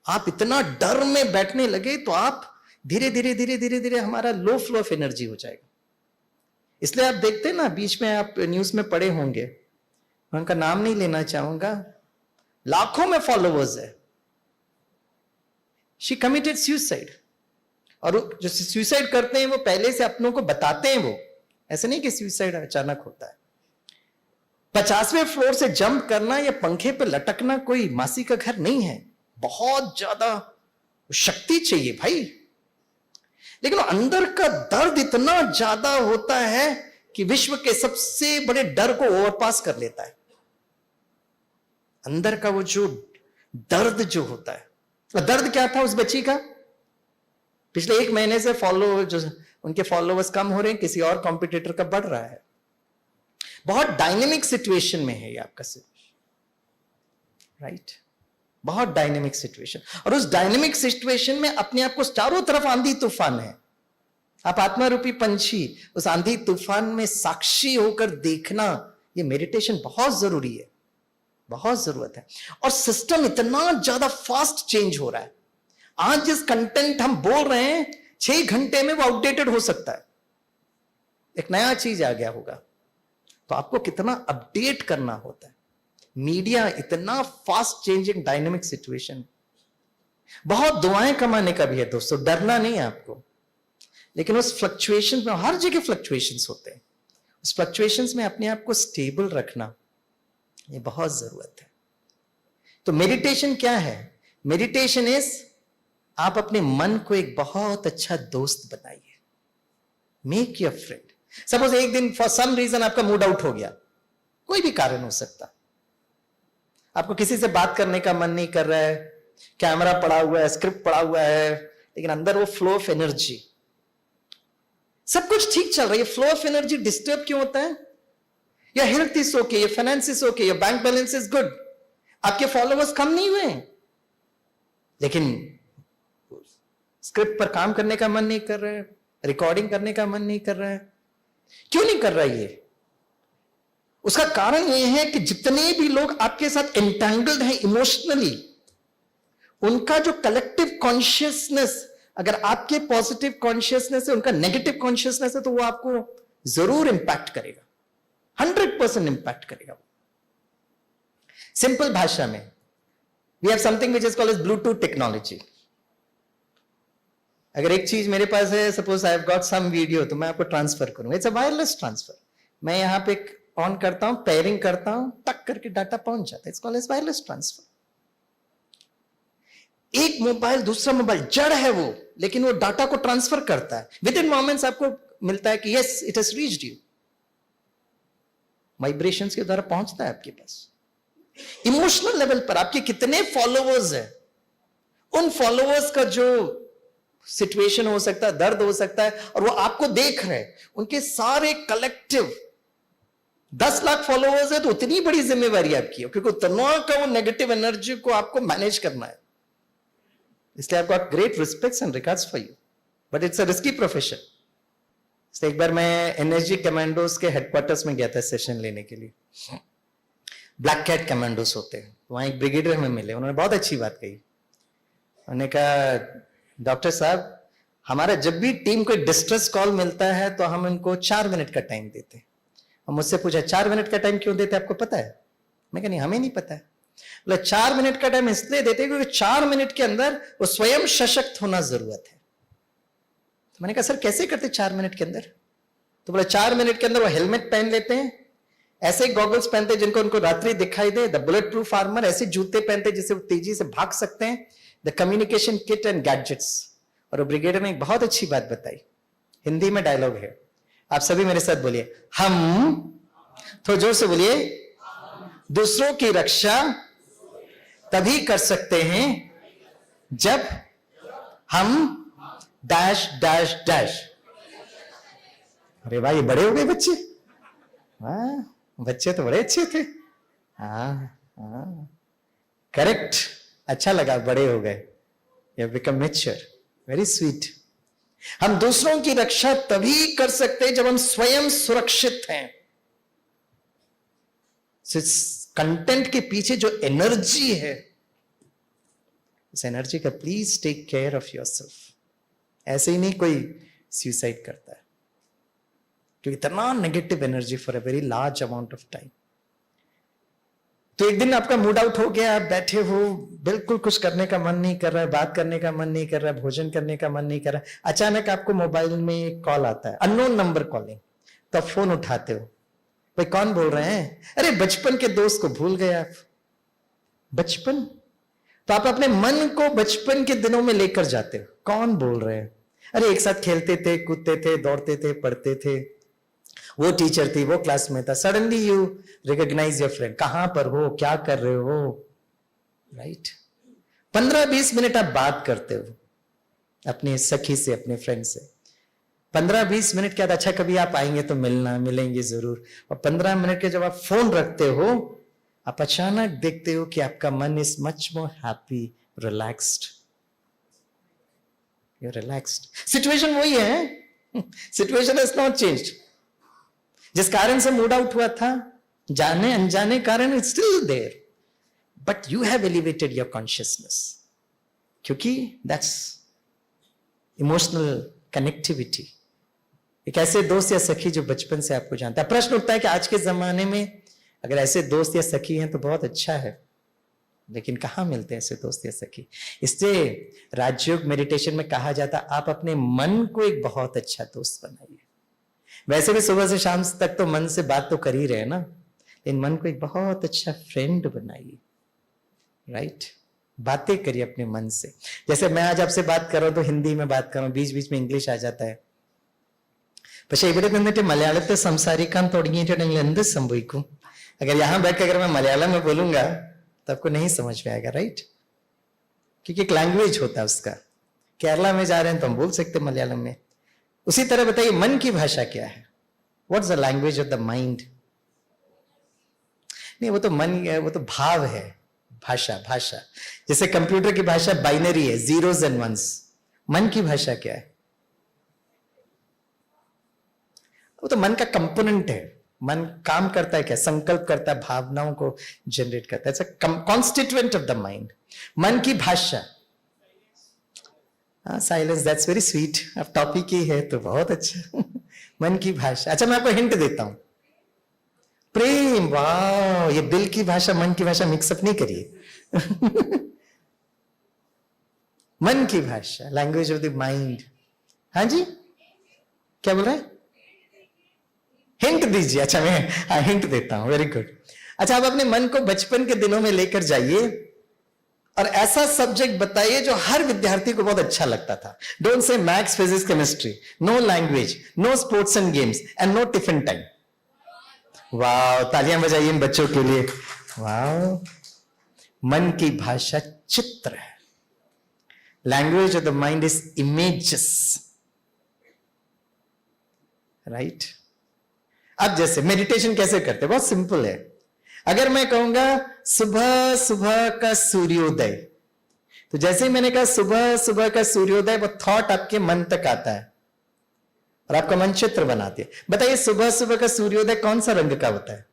Speaker 1: आप इतना डर में बैठने लगे, तो आप धीरे धीरे धीरे धीरे धीरे हमारा लो फ्लो ऑफ एनर्जी हो जाएगा। इसलिए आप देखते हैं ना, बीच में आप न्यूज में पढ़े होंगे, मैं उनका नाम नहीं लेना चाहूंगा, लाखों में फॉलोअर्स है, शी कमिटेड सुसाइड। और जो सुसाइड करते हैं वो पहले से अपनों को बताते हैं, वो ऐसे नहीं कि सुसाइड अचानक होता है। 50वें फ्लोर से जंप करना या पंखे पे लटकना कोई मासी का घर नहीं है, बहुत ज्यादा शक्ति चाहिए भाई। लेकिन अंदर का दर्द इतना ज्यादा होता है कि विश्व के सबसे बड़े डर को ओवरपास कर लेता है। अंदर का वो जो दर्द जो होता है, दर्द क्या था उस बच्ची का? पिछले 1 महीने से जो उनके फॉलोअर्स कम हो रहे हैं, किसी और कॉम्पिटिटर का बढ़ रहा है। बहुत डायनेमिक सिचुएशन में है ये आपका राइट? बहुत डायनेमिक सिचुएशन, और उस डायनेमिक सिचुएशन में अपने आप को चारों तरफ आंधी तूफान है। आप आत्मा रूपी पंछी उस आंधी तूफान में साक्षी होकर देखना, ये मेडिटेशन बहुत जरूरी है, बहुत जरूरत है। और सिस्टम इतना ज्यादा फास्ट चेंज हो रहा है। आज जिस कंटेंट हम बोल रहे हैं 6 घंटे में वो आउटडेटेड हो सकता है, एक नया चीज आ गया होगा। तो आपको कितना अपडेट करना होता है, मीडिया इतना फास्ट चेंजिंग डायनेमिक सिचुएशन, बहुत दुआएं कमाने का भी है दोस्तों, डरना नहीं है आपको, लेकिन उस फ्लक्चुएशन में, हर जगह फ्लक्चुएशंस होते हैं, उस फ्लक्चुएशंस में अपने आप को स्टेबल रखना ये बहुत जरूरत है। तो मेडिटेशन क्या है? मेडिटेशन इज, आप अपने मन को एक बहुत अच्छा दोस्त बनाइए, मेक योर फ्रेंड। सपोज एक दिन फॉर सम रीजन आपका मूड आउट हो गया, कोई भी कारण हो सकता, आपको किसी से बात करने का मन नहीं कर रहा है, कैमरा पड़ा हुआ है, स्क्रिप्ट पड़ा हुआ है, लेकिन अंदर वो फ्लो ऑफ एनर्जी, सब कुछ ठीक चल रहा है, फ्लो ऑफ एनर्जी डिस्टर्ब क्यों होता है? या हेल्थ इज ओके, या फाइनेंस इज ओके, या बैंक बैलेंस इज गुड, आपके फॉलोवर्स कम नहीं हुए, लेकिन स्क्रिप्ट पर काम करने का मन नहीं कर रहा है, रिकॉर्डिंग करने का मन नहीं कर रहा है। क्यों नहीं कर रहा है ये? उसका कारण यह है कि जितने भी लोग आपके साथ एंटैंगल्ड हैं इमोशनली, उनका जो कलेक्टिव कॉन्शियसनेस, अगर आपके पॉजिटिव कॉन्शियसनेस है, उनका नेगेटिव कॉन्शियसनेस है, तो वो आपको जरूर इंपैक्ट करेगा, 100% इंपैक्ट करेगा। सिंपल भाषा में, we have something which is called as Bluetooth technology. अगर एक चीज मेरे पास है, suppose I have got some video, तो मैं आपको ट्रांसफर करूंगा, इट्स अ वायरलेस ट्रांसफर। मैं यहां पे ऑन करता हूं, पेयरिंग करता हूं, टक करके डाटा पहुंच जाता है, it's called as wireless transfer. एक मोबाइल दूसरा मोबाइल, जड़ है वो, लेकिन वो डाटा को ट्रांसफर करता है, विद इन मोमेंट्स आपको मिलता है कि yes it has reached you, vibrations के द्वारा पहुंचता है आपके पास। इमोशनल लेवल पर आपके कितने फॉलोवर्स हैं, उन फॉलोवर्स का जो सिचुएशन हो सकता है, दर्द हो सकता है, और वो आपको देख रहे हैं, उनके सारे कलेक्टिव 10 लाख फॉलोवर्स है, तो उतनी बड़ी जिम्मेवारी आपकी है, क्योंकि उतना का वो नेगेटिव एनर्जी को आपको मैनेज करना है। इसलिए आपको great respects and regards for you, but it's a risky profession. एक बार मैं एनर्जी कमांडोज के हेडक्वार्टर्स में गया था सेशन लेने के लिए, ब्लैक कैट कमांडोज होते हैं, वहां एक ब्रिगेडियर हमें मिले, उन्होंने बहुत अच्छी बात कही। उन्होंने कहा, डॉक्टर साहब, हमारा जब भी टीम को डिस्ट्रेस कॉल मिलता है तो हम उनको 4 मिनट का टाइम देते हैं। और मुझसे पूछा 4 मिनट का टाइम क्यों देते, आपको पता है? मैं कहा नहीं, हमें नहीं पता है। बोला 4 मिनट का टाइम इसलिए देते हैं क्योंकि 4 मिनट के अंदर वो स्वयं सशक्त होना जरूरत है। तो मैंने कहा सर कैसे करते 4 मिनट के अंदर? तो बोला 4 मिनट के अंदर वो हेलमेट पहन लेते हैं, ऐसे गॉगल्स पहनते हैं जिनको उनको रात्रि दिखाई दे, द बुलेट प्रूफ आर्मर, ऐसे जूते पहनते हैं जिससे वो तेजी से भाग सकते हैं, the communication kit and gadgets. और वो ब्रिगेडियर ने एक बहुत अच्छी बात बताई, हिंदी में डायलॉग है, आप सभी मेरे साथ बोलिए, हम, तो जोर से बोलिए, दूसरों की रक्षा तभी कर सकते हैं जब हम डैश डैश डैश। अरे भाई, बड़े हो गए बच्चे, बच्चे तो बड़े अच्छे थे। करेक्ट, अच्छा लगा, बड़े हो गए, you become mature, very sweet. हम दूसरों की रक्षा तभी कर सकते हैं जब हम स्वयं सुरक्षित हैं। इस कंटेंट के पीछे जो एनर्जी है, इस एनर्जी का please take care of yourself. ऐसे ही नहीं कोई सुसाइड करता है, क्योंकि इतना negative energy for a very large amount of time. तो एक दिन आपका मूड आउट हो गया, आप बैठे हो, बिल्कुल कुछ करने का मन नहीं कर रहा है, बात करने का मन नहीं कर रहा है, भोजन करने का मन नहीं कर रहा है, अचानक आपको मोबाइल में कॉल आता है, अननोन नंबर कॉलिंग, तो आप फोन उठाते हो, भाई कौन बोल रहे हैं? अरे बचपन के दोस्त को भूल गए आप। बचपन? तो आप अपने मन को बचपन के दिनों में लेकर जाते हो, कौन बोल रहे हैं? अरे एक साथ खेलते थे, कूदते थे, दौड़ते थे, पढ़ते थे, वो टीचर थी, वो क्लास में था, suddenly you recognise your friend, कहां पर हो, क्या कर रहे हो, राइट? 15-20 मिनट आप बात करते हो अपनी सखी से, अपने फ्रेंड से, 15-20 मिनट के बाद अच्छा कभी आप आएंगे तो मिलेंगे जरूर, और 15 मिनट के जब आप फोन रखते हो, आप अचानक देखते हो कि आपका मन is much more happy, relaxed, you relaxed. Situation वही है, सिचुएशन इज नॉट चेंज्ड। जिस कारण से मूड आउट हुआ था, जाने अनजाने कारण, it's still there, but you have elevated your consciousness, क्योंकि दैट्स इमोशनल कनेक्टिविटी। एक ऐसे दोस्त या सखी जो बचपन से आपको जानता है। प्रश्न उठता है कि आज के जमाने में अगर ऐसे दोस्त या सखी हैं तो बहुत अच्छा है, लेकिन कहाँ मिलते हैं ऐसे दोस्त या सखी। इसलिए राजयोग मेडिटेशन में कहा जाता है आप अपने मन को एक बहुत अच्छा दोस्त बनाइए। वैसे भी सुबह से शाम तक तो मन से बात तो कर ही रहे हैं ना, लेकिन मन को एक बहुत अच्छा फ्रेंड बनाइए, राइट। बातें करिए अपने मन से। जैसे मैं आज आपसे बात कर रहा हूं तो हिंदी में बात कर रहा हूं, बीच बीच में इंग्लिश आ जाता है। പക്ഷെ ഇവിടെ നിന്നിട്ട് മലയാളത്തിൽ സംസാരിക്കാൻ തുടങ്ങിയിട്ടുണ്ടെങ്കിൽ എന്ത് സംഭവിക്കും? अगर यहां बैठ के अगर मैं मलयालम में बोलूंगा तो आपको नहीं समझ में आएगा, राइट, क्योंकि एक लैंग्वेज होता है उसका। केरला में जा रहे हैं तो हम बोल सकते हैं मलयालम में। उसी तरह बताइए मन की भाषा क्या है? What's the language of the mind? नहीं, वो तो मन, वो तो भाव है, भाषा। भाषा जैसे कंप्यूटर की भाषा बाइनरी है, जीरोस एंड वंस। मन की भाषा क्या है? वो तो मन का कंपोनेंट है। मन काम करता है क्या? संकल्प करता है, भावनाओं को जनरेट करता है। It's a constituent of the mind. मन की भाषा, साइलेंस, दैट्स वेरी स्वीट। अब टॉपिक ही है तो बहुत अच्छा। मन की भाषा। अच्छा, मैं आपको हिंट देता हूं, प्रेम। वाह, ये दिल की भाषा मन की भाषा मिक्सअप नहीं करिए। मन की भाषा, लैंग्वेज ऑफ द माइंड। हाँ जी, क्या बोल रहे हैं? हिंट दीजिए। अच्छा, मैं हिंट देता हूं, वेरी गुड। अच्छा, आप अपने मन को बचपन के दिनों में लेकर जाइए और ऐसा सब्जेक्ट बताइए जो हर विद्यार्थी को बहुत अच्छा लगता था। Don't say maths, physics, chemistry, no language, no sports and games and no tiffin time. वाह, तालियां बजाइए इन बच्चों के लिए। वाह, मन की भाषा चित्र है। Language of the mind is images, right. अब जैसे मेडिटेशन कैसे करते हैं, बहुत सिंपल है। अगर मैं कहूंगा सुबह सुबह का सूर्योदय, तो जैसे ही मैंने कहा सुबह सुबह का सूर्योदय, वो थॉट आपके मन तक आता है और आपका मन चित्र बनाती है। बताइए सुबह सुबह का सूर्योदय कौन सा रंग का होता है?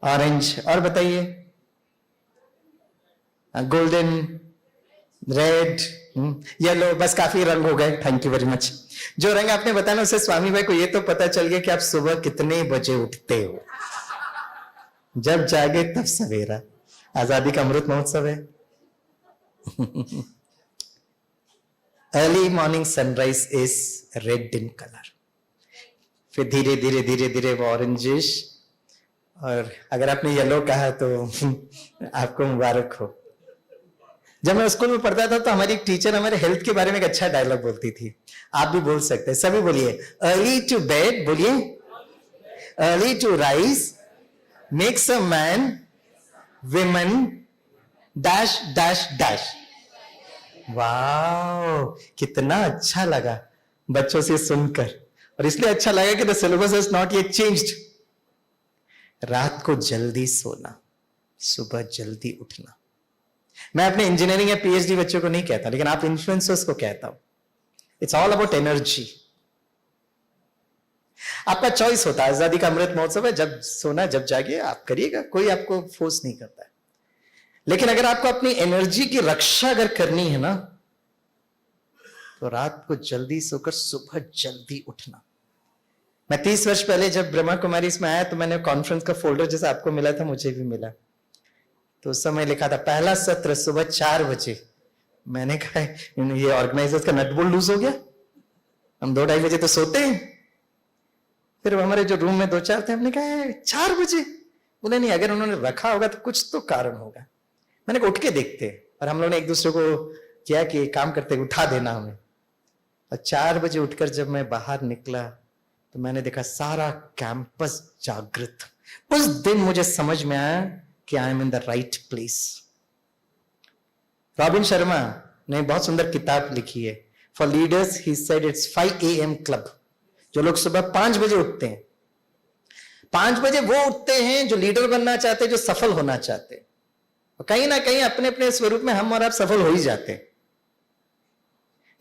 Speaker 1: ऑरेंज। और बताइए, गोल्डन, रेड, येलो। बस काफी रंग हो गए, थैंक यू वेरी मच। जो रंग आपने बताया उसे स्वामी भाई को ये तो पता चल गया कि आप सुबह कितने बजे उठते हो। जब जागे तब सवेरा। आजादी का अमृत महोत्सव है। Early morning sunrise is red in colour, फिर धीरे धीरे धीरे धीरे वो ऑरेंजिश, और अगर आपने येलो कहा तो आपको मुबारक हो। जब मैं स्कूल में पढ़ता था तो हमारी एक टीचर हमारे हेल्थ के बारे में एक अच्छा डायलॉग बोलती थी। आप भी बोल सकते हैं, सभी बोलिए। अर्ली टू बेड, बोलिए। Early to rise makes a man women dash dash dash. वाह, कितना अच्छा लगा बच्चों से सुनकर, और इसलिए अच्छा लगा कि the syllabus is not yet changed. रात को जल्दी सोना, सुबह जल्दी उठना। मैं अपने इंजीनियरिंग या पीएचडी बच्चों को नहीं कहता, लेकिन आप इन्फ्लुएंसर्स को कहता हूं। It's all about energy. आपका चॉइस होता है, आजादी का अमृत महोत्सव है, जब सोना जब जागे आप करिएगा, कोई आपको फोर्स नहीं करता है। लेकिन अगर आपको अपनी एनर्जी की रक्षा अगर करनी है ना, तो रात को जल्दी सोकर सुबह जल्दी उठना। मैं 30 वर्ष पहले जब ब्रह्मा कुमारी इसमें आया तो मैंने कॉन्फ्रेंस का फोल्डर जैसा आपको मिला था मुझे भी मिला, तो उस समय लिखा था पहला सत्र सुबह 4 बजे। मैंने कहा ये ऑर्गेनाइजर्स का नट बोल्ट लूज हो गया, हम 2-2:30 बजे तो सोते हैं। फिर हमारे जो रूम में 2-4 थे, हमने कहा 4 बजे, बोले नहीं, अगर उन्होंने रखा होगा तो कुछ तो कारण होगा। मैंने कहा उठ के देखते, और हम लोगों ने एक दूसरे को किया कि काम करते उठा देना हमें। और 4 बजे उठकर जब मैं बाहर निकला तो मैंने देखा सारा कैंपस जागृत। उस दिन मुझे समझ में आया कि I am in the right place. Robin Sharma ने बहुत सुंदर किताब लिखी है for leaders, he said it's 5 AM club. जो लोग सुबह 5 बजे उठते हैं, 5 बजे वो उठते हैं जो लीडर बनना चाहते हैं, जो सफल होना चाहते हैं। और कहीं ना कहीं अपने अपने स्वरूप में हम और आप सफल हो ही जाते हैं।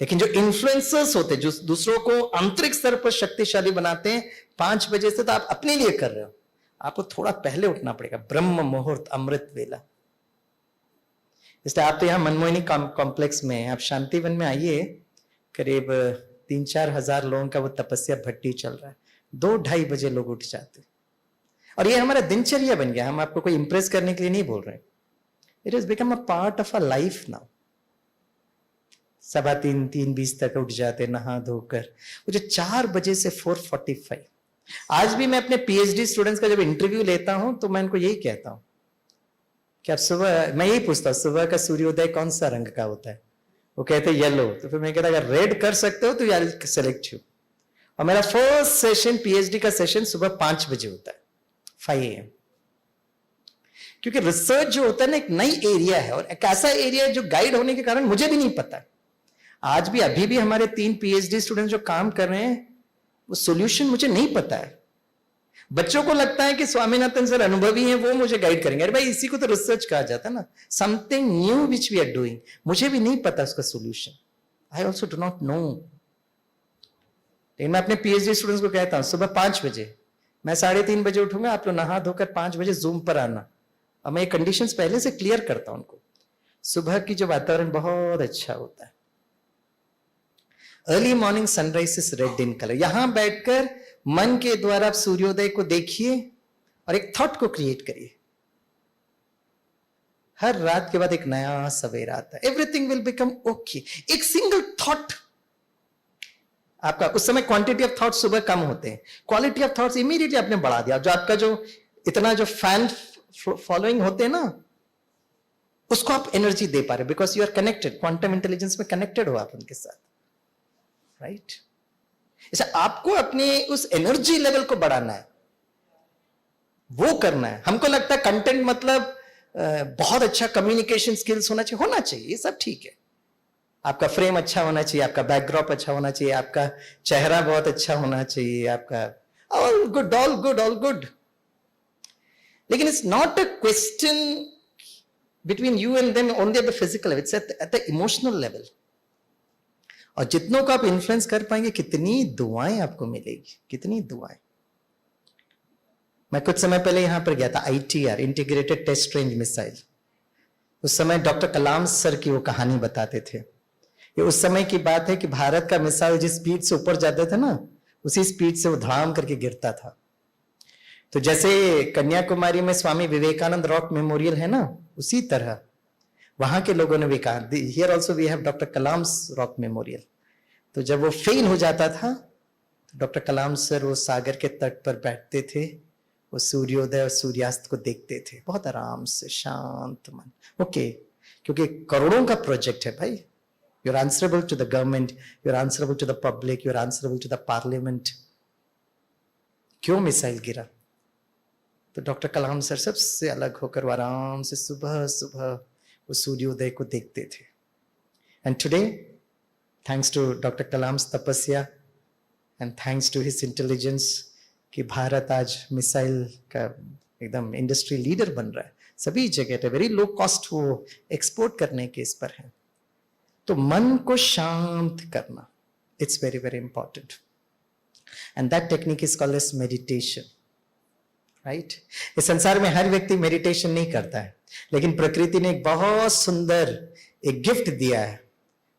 Speaker 1: लेकिन जो इन्फ्लुएंसर्स होते हैं, जो दूसरों को आंतरिक स्तर पर शक्तिशाली बनाते हैं, 5 बजे से तो आप अपने लिए कर रहे हो, आपको थोड़ा पहले उठना पड़ेगा। ब्रह्म मुहूर्त, अमृत वेला। इसलिए आप तो यहां मनमोहिनी कॉम्प्लेक्स में, आप शांतिवन में आइए, करीब 3-4 हजार लोगों का वो तपस्या भट्टी चल रहा है। 2-2:30 बजे लोग उठ जाते। और ये हमारा दिनचर्या बन गया, हम आपको कोई इंप्रेस करने के लिए नहीं बोल रहे, it is become a part of a life now. 3:15 3:20 तक उठ जाते नहा धोकर, मुझे 4 बजे से 4:45। आज भी मैं अपने पीएचडी स्टूडेंट्स का जब इंटरव्यू लेता हूं तो मैं इनको यही कहता हूं कि आप सुबह, मैं यही पूछता हूं सुबह का सूर्योदय कौन सा रंग का होता है, वो कहते येलो, तो फिर मैं कहता अगर रेड कर सकते हो तो यार सेलेक्ट यू। और मेरा फर्स्ट सेशन पीएचडी का सेशन सुबह 5 बजे होता है, 5 AM, क्योंकि रिसर्च जो होता है ना एक नई एरिया है और एक ऐसा एरिया है जो गाइड होने के कारण मुझे भी नहीं पता। आज भी अभी भी हमारे 3 पीएचडी स्टूडेंट जो काम कर रहे हैं वो सॉल्यूशन मुझे नहीं पता है। बच्चों को लगता है कि स्वामीनाथन सर अनुभवी हैं, वो मुझे गाइड करेंगे। अरे भाई इसी को तो रिसर्च कहा जाता है ना, something new which we are doing. मुझे भी नहीं पता उसका solution, I also do not know. लेकिन मैं अपने पीएचडी स्टूडेंट्स को कहता हूं सुबह 5 बजे, मैं 3:30 बजे उठूंगा, आप लोग नहा धोकर 5 बजे जूम पर आना। और मैं ये कंडीशंस पहले से क्लियर करता हूं उनको। सुबह की जो वातावरण बहुत अच्छा होता है, early morning sunrise is red in colour. यहां बैठकर मन के द्वारा आप सूर्योदय को देखिए और एक थॉट को क्रिएट करिए। हर रात के बाद एक नया सवेरा आता है, एवरीथिंग विल बिकम ओके। एक सिंगल थॉट आपका, उस समय क्वांटिटी ऑफ थॉट सुबह कम होते हैं, क्वालिटी ऑफ थॉट्स इमीडिएटली आपने बढ़ा दिया। जो आपका जो इतना जो फैन फॉलोइंग होते हैं ना, उसको आप एनर्जी दे पा रहे, because you are connected, quantum intelligence में कनेक्टेड हो आप उनके साथ, राइट? ऐसा आपको अपने उस एनर्जी लेवल को बढ़ाना है, वो करना है। हमको लगता है कंटेंट मतलब बहुत अच्छा कम्युनिकेशन स्किल्स होना चाहिए, ये सब ठीक है। आपका फ्रेम अच्छा होना चाहिए, आपका बैकड्रॉप अच्छा होना चाहिए, आपका चेहरा बहुत अच्छा होना चाहिए, आपका all good all good all good. लेकिन it's not a question between you and them only at the physical level, it's at the emotional level. और जितनों को आप इन्फ्लुएंस कर पाएंगे, कितनी दुआएं आपको मिलेगी, कितनी दुआएं। मैं कुछ समय पहले यहां पर गया था, ITR, integrated test range missile. उस समय डॉक्टर कलाम सर की वो कहानी बताते थे। ये उस समय की बात है कि भारत का मिसाइल जिस स्पीड से ऊपर जाता था ना, उसी स्पीड से वो धड़ाम करके गिरता था। तो जैसे कन्याकुमारी में स्वामी विवेकानंद रॉक मेमोरियल है ना, उसी तरह वहां के लोगों ने भी कहा, here also we have doctor Kalam rock memorial. तो जब वो फेल हो जाता था तो डॉक्टर कलाम सर वो सागर के तट पर बैठते थे, वो सूर्योदय और सूर्यास्त को देखते थे बहुत आराम से, शांत मन। ओके, क्योंकि करोड़ों का प्रोजेक्ट है भाई, you are answerable to the government, you are answerable to the public, you are answerable to the parliament. क्यों मिसाइल गिरा? तो डॉक्टर कलाम सर सबसे अलग होकर वो आराम से सुबह सुबह वो सूर्योदय को देखते थे। And today, thanks to doctor Kalam tapasya and thanks to his intelligence, कि भारत आज मिसाइल का एकदम इंडस्ट्री लीडर बन रहा है सभी जगह, वेरी लो कॉस्ट वो एक्सपोर्ट करने के इस पर है। तो मन को शांत करना, it's very very important, and that technique is called as meditation, right? इस संसार में हर व्यक्ति मेडिटेशन नहीं करता है, लेकिन प्रकृति ने एक बहुत सुंदर एक गिफ्ट दिया है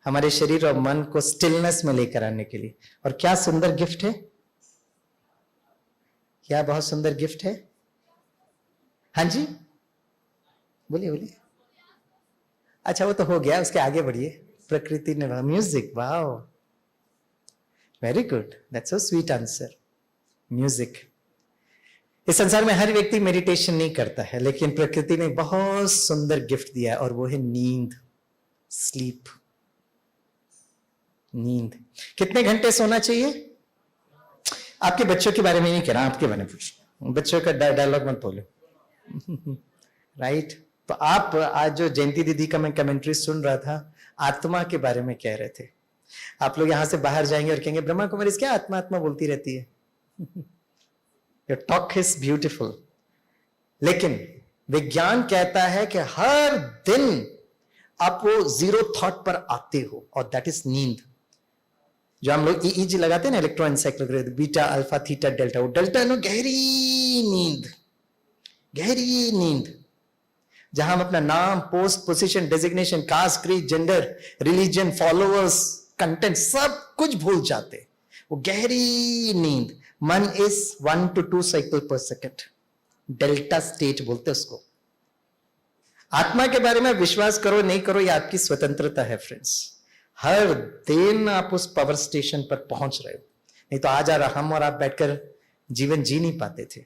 Speaker 1: हमारे शरीर और मन को स्टिलनेस में लेकर आने के लिए। और क्या सुंदर गिफ्ट है, क्या बहुत सुंदर गिफ्ट है। हाँ जी, बोलिए बोलिए। अच्छा, वो तो हो गया, उसके आगे बढ़िए। प्रकृति ने, music, wow, very good, that's so sweet answer, music. इस संसार में हर व्यक्ति मेडिटेशन नहीं करता है, लेकिन प्रकृति ने बहुत सुंदर गिफ्ट दिया है और वो है नींद, स्लीप, नींद। कितने घंटे सोना चाहिए? आपके बच्चों के बारे में नहीं कह रहा, आपके बारे में पूछ, बच्चों का डायलॉग मत बोलो। राइट? तो आप आज जो जयंती दीदी का मैं कमेंट्री सुन रहा था, आत्मा के बारे में कह रहे थे। आप लोग यहां से बाहर जाएंगे और कहेंगे ब्रह्मा कुमारी क्या आत्मा आत्मा बोलती रहती है। योर टॉक इज ब्यूटिफुल, लेकिन विज्ञान कहता है कि हर दिन आप वो जीरो थॉट पर आते हो, और दैट इज नींद। जो हम लोग EEG लगाते हैं ना, electroencephalography, beta alpha theta delta, वो डेल्टा नो गहरी नींद, गहरी नींद, जहां हम अपना नाम, post, position, designation, caste, creed, gender, religion, followers, content सब कुछ भूल जाते। वो गहरी नींद। मन is 1 to 2 cycle per second, delta state बोलते हैं उसको। आत्मा के बारे में विश्वास करो नहीं करो, ये आपकी स्वतंत्रता है फ्रेंड्स। हर दिन आप उस पावर स्टेशन पर पहुंच रहे हो, नहीं तो आज हम और आप बैठकर जीवन जी नहीं पाते थे।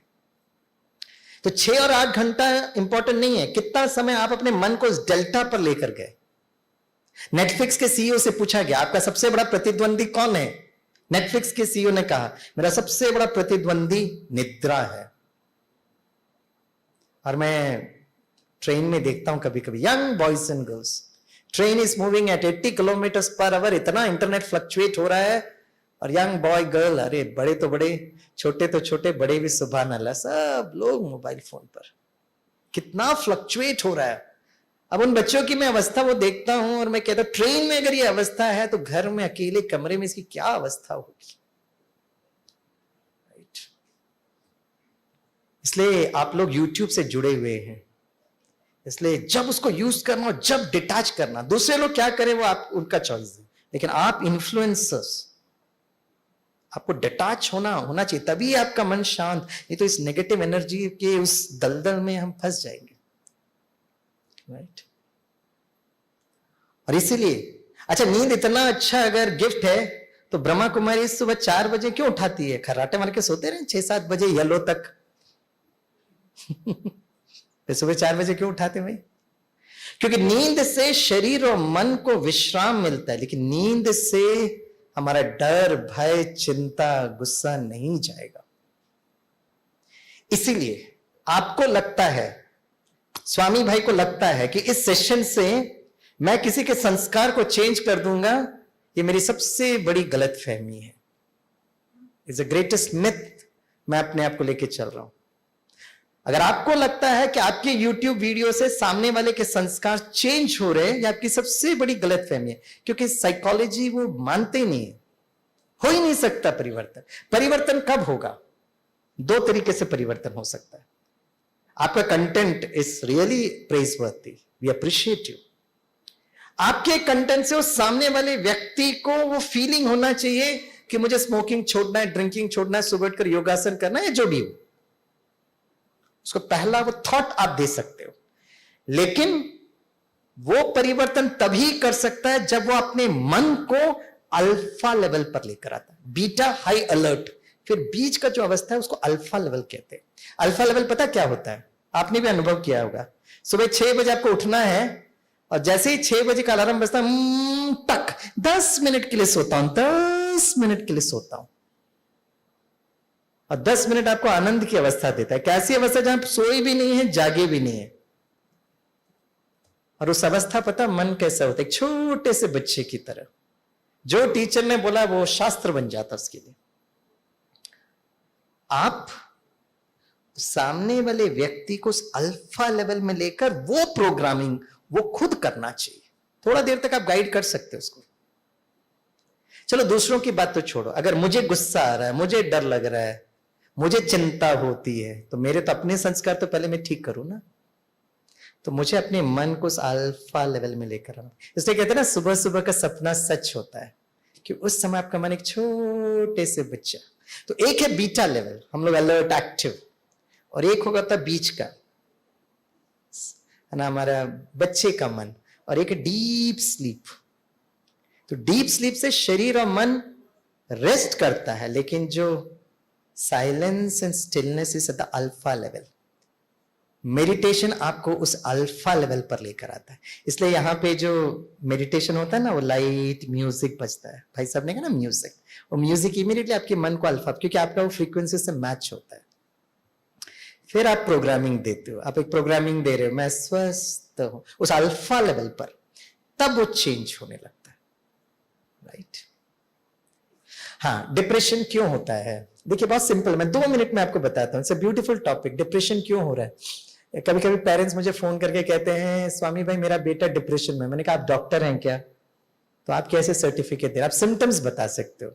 Speaker 1: तो 6 और 8 घंटा इंपॉर्टेंट नहीं है, कितना समय आप अपने मन को उस डेल्टा पर लेकर गए। नेटफ्लिक्स के सीईओ से पूछा गया आपका सबसे बड़ा प्रतिद्वंदी कौन है? नेटफ्लिक्स के सीईओ ने कहा मेरा सबसे बड़ा प्रतिद्वंदी निद्रा है। और मैं ट्रेन में देखता हूं कभी कभी young boys and girls, train is moving at 80 kilometre per hour, इतना इंटरनेट फ्लक्चुएट हो रहा है, और यंग बॉय गर्ल, अरे बड़े तो बड़े, छोटे तो छोटे, बड़े भी सुभान अल्लाह, सब लोग मोबाइल फोन पर, कितना फ्लक्चुएट हो रहा है। अब उन बच्चों की मैं अवस्था वो देखता हूं और मैं कहता हूं ट्रेन में अगर ये अवस्था है तो घर में अकेले कमरे में इसकी क्या अवस्था होगी। राइट, इसलिए आप लोग YouTube से जुड़े हुए हैं, इसलिए जब उसको यूज करना और जब डिटैच करना, दूसरे लोग क्या करें वो आप उनका चॉइस है, लेकिन आप इन्फ्लुएंसर्स, आपको डिटैच होना चाहिए, तभी आपका मन शांत, नहीं तो इस नेगेटिव एनर्जी के उस दलदल में हम फंस जाएंगे। राइट, और इसीलिए अच्छा, नींद इतना अच्छा अगर गिफ्ट है तो ब्रह्मा कुमारी सुबह 4 बजे क्यों उठाती है? खर्राटे मार के सोते रहे 6-7 बजे येलो तक फिर सुबह 4 बजे क्यों उठाते भाई? क्योंकि नींद से शरीर और मन को विश्राम मिलता है, लेकिन नींद से हमारा डर, भय, चिंता, गुस्सा नहीं जाएगा। इसीलिए आपको लगता है, स्वामी भाई को लगता है कि इस सेशन से मैं किसी के संस्कार को चेंज कर दूंगा, ये मेरी सबसे बड़ी गलतफहमी है। इज द ग्रेटेस्ट मिथ मैं अपने आप को लेके चल रहा हूं। अगर आपको लगता है कि आपके YouTube वीडियो से सामने वाले के संस्कार चेंज हो रहे हैं, ये आपकी सबसे बड़ी गलतफहमी है, क्योंकि साइकोलॉजी वो मानते ही नहीं है, हो ही नहीं सकता परिवर्तन। परिवर्तन कब होगा? 2 तरीके से परिवर्तन हो सकता है। आपका content is really praiseworthy, we appreciate you. आपके कंटेंट से उस सामने वाले व्यक्ति को वो फीलिंग होना चाहिए कि मुझे स्मोकिंग छोड़ना है, ड्रिंकिंग छोड़ना है, सुबह उठकर योगासन करना है, जो भी हो, उसको पहला वो थॉट आप दे सकते हो। लेकिन वो परिवर्तन तभी कर सकता है जब वो अपने मन को अल्फा लेवल पर लेकर आता है, बीटा हाई अलर्ट, फिर बीच का जो अवस्था है उसको अल्फा लेवल कहते हैं। अल्फा लेवल पता क्या होता है? आपने भी अनुभव किया होगा, सुबह 6 बजे आपको उठना है और जैसे ही 6 बजे का अलार्म बजता है, टक 10 मिनट के लिए सोता हूं, 10 मिनट के लिए सोता हूं, और 10 मिनट आपको आनंद की अवस्था देता है। कैसी अवस्था? जहां सोए भी नहीं है, जागे भी नहीं है। और उस अवस्था पता मन कैसा होता है? एक छोटे से बच्चे की तरह, जो टीचर ने बोला वो शास्त्र बन जाता उसके लिए। आप सामने वाले व्यक्ति को उस अल्फा लेवल में लेकर वो प्रोग्रामिंग वो खुद करना चाहिए। थोड़ा देर तक आप गाइड कर सकते हो उसको। चलो दूसरों की बात तो छोड़ो, अगर मुझे गुस्सा आ रहा है, मुझे डर लग रहा है, मुझे चिंता होती है, तो मेरे तो अपने संस्कार तो पहले मैं ठीक करूं ना। तो मुझे अपने मन को उस अल्फा लेवल में लेकर आना। इसलिए कहते हैं ना, सुबह सुबह का सपना सच होता है, कि उस समय आपका मन एक छोटे से बच्चा। तो एक है बीटा लेवल, हम लोग अलर्ट एक्टिव, और एक होगा था बीच का, है ना, हमारा बच्चे का मन, और एक है डीप स्लीप। तो डीप स्लीप से शरीर और मन रेस्ट करता है, लेकिन जो silence and stillness is at the alpha level. Meditation आपको उस अल्फा लेवल पर लेकर आता है। इसलिए यहाँ पे जो मेडिटेशन होता है ना, वो लाइट म्यूजिक बजता है, भाई साहब ने कहा ना म्यूजिक, वो म्यूजिक इमीडिएटली आपके मन को अल्फा, क्योंकि आपका वो फ्रीक्वेंसी से मैच होता है। फिर आप प्रोग्रामिंग देते हो, आप एक प्रोग्रामिंग दे रहे हो, मैं स्वस्थ हूं, उस अल्फा लेवल पर, तब वो चेंज होने लगता है। राइट, हाँ, डिप्रेशन क्यों होता है? देखिए बहुत सिंपल, मैं 2 मिनट में आपको बताता हूँ। It's a beautiful topic. Depression क्यों हो रहा है? कभी कभी पेरेंट्स मुझे फोन करके कहते हैं, स्वामी भाई मेरा बेटा डिप्रेशन में। मैंने कहा आप डॉक्टर हैं क्या? तो आप कैसे सर्टिफिकेट दे? आप सिम्टम्स बता सकते हो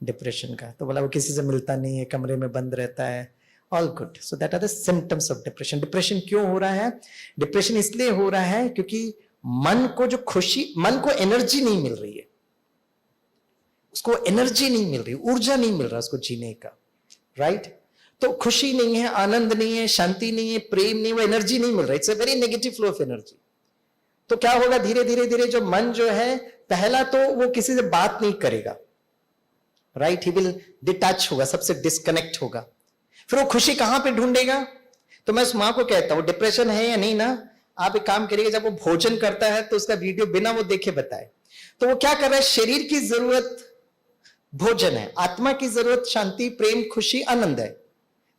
Speaker 1: डिप्रेशन का। तो बोला वो किसी से मिलता नहीं है, कमरे में बंद रहता है। All good, so that are the symptoms of depression. Depression क्यों हो रहा है? डिप्रेशन इसलिए हो रहा है क्योंकि मन को जो खुशी, मन को एनर्जी नहीं मिल रही है, उसको एनर्जी नहीं मिल रही, ऊर्जा नहीं मिल रहा उसको जीने का। राइट, तो खुशी नहीं है, आनंद नहीं है, शांति नहीं है, प्रेम नहीं, वो एनर्जी नहीं मिल रहा, it's a very negative flow of energy. तो क्या होगा, धीरे धीरे धीरे जो मन जो है, पहला तो वो किसी से बात नहीं करेगा, राइट, ही विल डिटैच होगा, सबसे डिस्कनेक्ट होगा। फिर वो खुशी कहां पे ढूंढेगा? तो मैं उस मां को कहता हूं, डिप्रेशन है या नहीं ना, आप एक काम करिएगा, जब वो भोजन करता है तो उसका वीडियो बिना वो देखे बताए। तो वो क्या कर रहा है, शरीर की जरूरत भोजन है, आत्मा की जरूरत शांति, प्रेम, खुशी, आनंद है।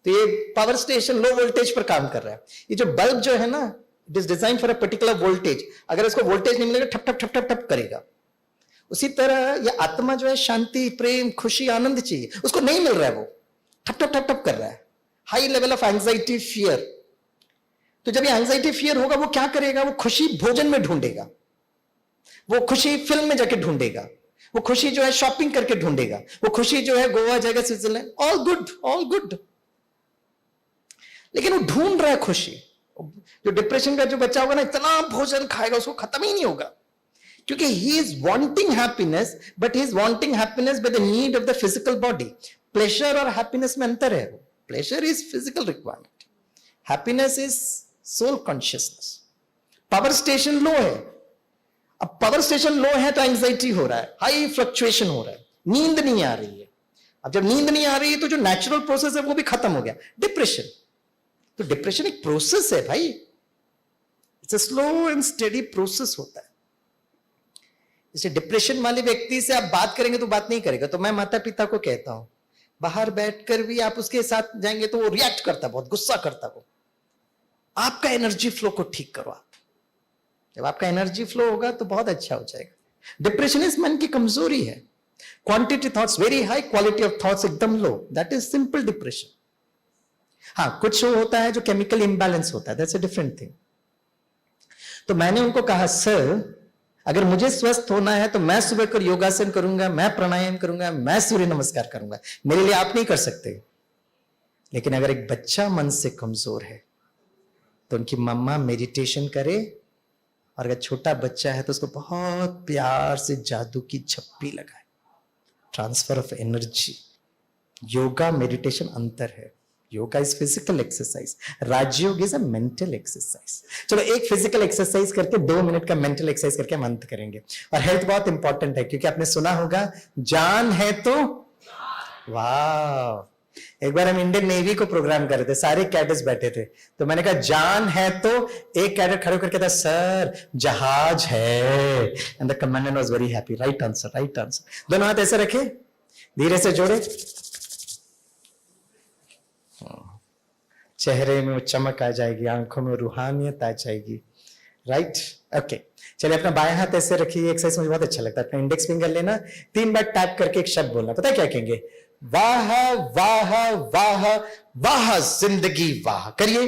Speaker 1: तो ये पावर स्टेशन लो वोल्टेज पर काम कर रहा है। ये जो बल्ब जो है ना, it is design for a particular voltage, अगर इसको वोल्टेज नहीं मिलेगा ठप ठप ठप ठप ठप करेगा। उसी तरह ये आत्मा जो है, शांति, प्रेम, खुशी, आनंद चाहिए, उसको नहीं मिल रहा है, वो ठप ठप ठप ठप कर रहा है, high level of anxiety, fear. तो जब ये एंजाइटी फियर होगा, वो क्या करेगा, वो खुशी भोजन में ढूंढेगा, वो खुशी फिल्म में जाके ढूंढेगा, वो खुशी जो है शॉपिंग करके ढूंढेगा, वो खुशी जो है गोवा जाएगा, Switzerland, all good all good. लेकिन वो ढूंढ रहा है खुशी। जो डिप्रेशन का जो बच्चा होगा ना, इतना भोजन खाएगा उसको खत्म ही नहीं होगा, क्योंकि he is wanting happiness, but he is wanting happiness by the need of the physical body. Pleasure और हैप्पीनेस में अंतर है। Pleasure is physical requirement, happiness is soul consciousness. Power station low है। अब पावर स्टेशन लो है तो एंजाइटी हो रहा है, हाई फ्लक्चुएशन हो रहा है, नींद नहीं आ रही है। अब जब नींद नहीं आ रही है तो जो नेचुरल प्रोसेस है वो भी खत्म हो गया, डिप्रेशन। तो डिप्रेशन एक प्रोसेस है भाई, it's a slow and steady process होता है। जैसे डिप्रेशन वाले व्यक्ति से आप बात करेंगे तो बात नहीं करेगा। तो मैं माता पिता को कहता हूं, बाहर बैठकर भी आप उसके साथ जाएंगे तो वो रिएक्ट करता, बहुत गुस्सा करता। वो आपका एनर्जी फ्लो को ठीक करो। आप जब आपका एनर्जी फ्लो होगा तो बहुत अच्छा हो जाएगा। डिप्रेशन इस मन की कमजोरी है। Quantity thoughts very high, quality of thoughts एकदम लो, दैट इज सिंपल डिप्रेशन। हाँ, कुछ होता है जो केमिकल इंबैलेंस होता है, दैट्स अ डिफरेंट थिंग। तो मैंने उनको कहा, सर अगर मुझे स्वस्थ होना है तो मैं सुबह कर योगासन करूंगा, मैं प्राणायाम करूंगा, मैं सूर्य नमस्कार करूंगा, मेरे लिए आप नहीं कर सकते। लेकिन अगर एक बच्चा मन से कमजोर है तो उनकी मम्मा मेडिटेशन करे, और अगर छोटा बच्चा है तो उसको बहुत प्यार से जादू की झप्पी लगाए, transfer of energy. Yoga meditation अंतर है। Yoga is physical exercise, Rajyoga is a mental exercise. चलो एक फिजिकल एक्सरसाइज करके 2 मिनट का मेंटल एक्सरसाइज करके हम अंत करेंगे। और हेल्थ बहुत इंपॉर्टेंट है, क्योंकि आपने सुना होगा, जान है तो वाह। एक बार हम इंडियन नेवी को प्रोग्राम कर रहे थे, सारे कैडेट्स बैठे थे, तो मैंने कहा जान है तो, एक कैडेट खड़े होकर कहता, सर जहाज है। And the commandant was very happy, right answer, right answer. दोनों हाथ ऐसे रखे, धीरे से जोड़े, चेहरे में वो चमक आ जाएगी, आंखों में रूहानियत आ जाएगी, राइट। ओके, चलिए अपना बाएं हाथ ऐसे रखिए। एक्सरसाइज मुझे बहुत अच्छा लगता है। अपना इंडेक्स फिंगर लेना, 3 बार टैप करके एक शब्द बोलना। पता है क्या कहेंगे? वाह वाह वाह वाह जिंदगी वाह। करिए।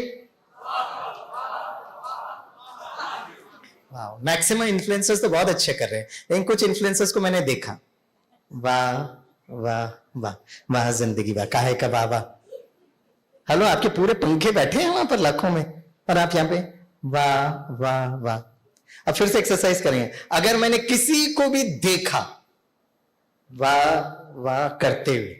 Speaker 1: वाह। मैक्सिमम इन्फ्लुएंसर्स तो बहुत अच्छे कर रहे हैं, लेकिन कुछ इन्फ्लुएंसर्स को मैंने देखा, वाह वाह वाह वाह जिंदगी वाह, काहे का वाह वाह। हेलो, आपके पूरे पंखे बैठे हैं वहां पर लाखों में, और आप यहाँ पे वाह वाह वाह। अब फिर से एक्सरसाइज करेंगे। अगर मैंने किसी को भी देखा वाह वाह करते हुए,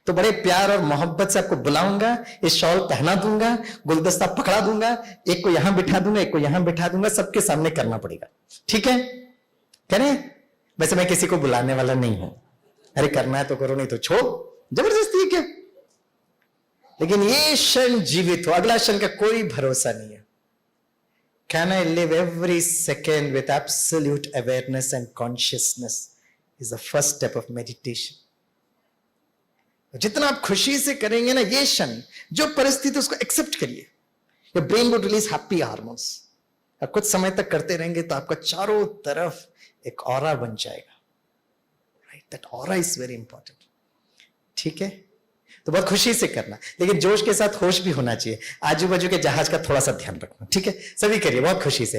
Speaker 1: तो बड़े प्यार और मोहब्बत से आपको बुलाऊंगा, ये शॉल पहना दूंगा, गुलदस्ता पकड़ा दूंगा, एक को यहां बिठा दूंगा, एक को यहां बिठा दूंगा, सबके सामने करना पड़ेगा। ठीक है? करें? वैसे मैं किसी को बुलाने वाला नहीं हूं। अरे करना है तो करो, नहीं तो छोड़, जबरदस्ती है क्या? लेकिन ये क्षण जीवित हो, अगला क्षण का कोई भरोसा नहीं है। Can I live every second with absolute awareness and consciousness is the first step of meditation. जितना आप खुशी से करेंगे ना ये क्षण, जो परिस्थिति उसको एक्सेप्ट करिए, your brain would release happy hormones। और कुछ समय तक करते रहेंगे तो आपका चारों तरफ एक ऑरा बन जाएगा। Right? That aura is very important। ठीक है? तो बहुत खुशी से करना, लेकिन जोश के साथ होश भी होना चाहिए। आजू बाजू के जहाज का थोड़ा सा ध्यान रखना। ठीक है? सभी करिए बहुत खुशी से,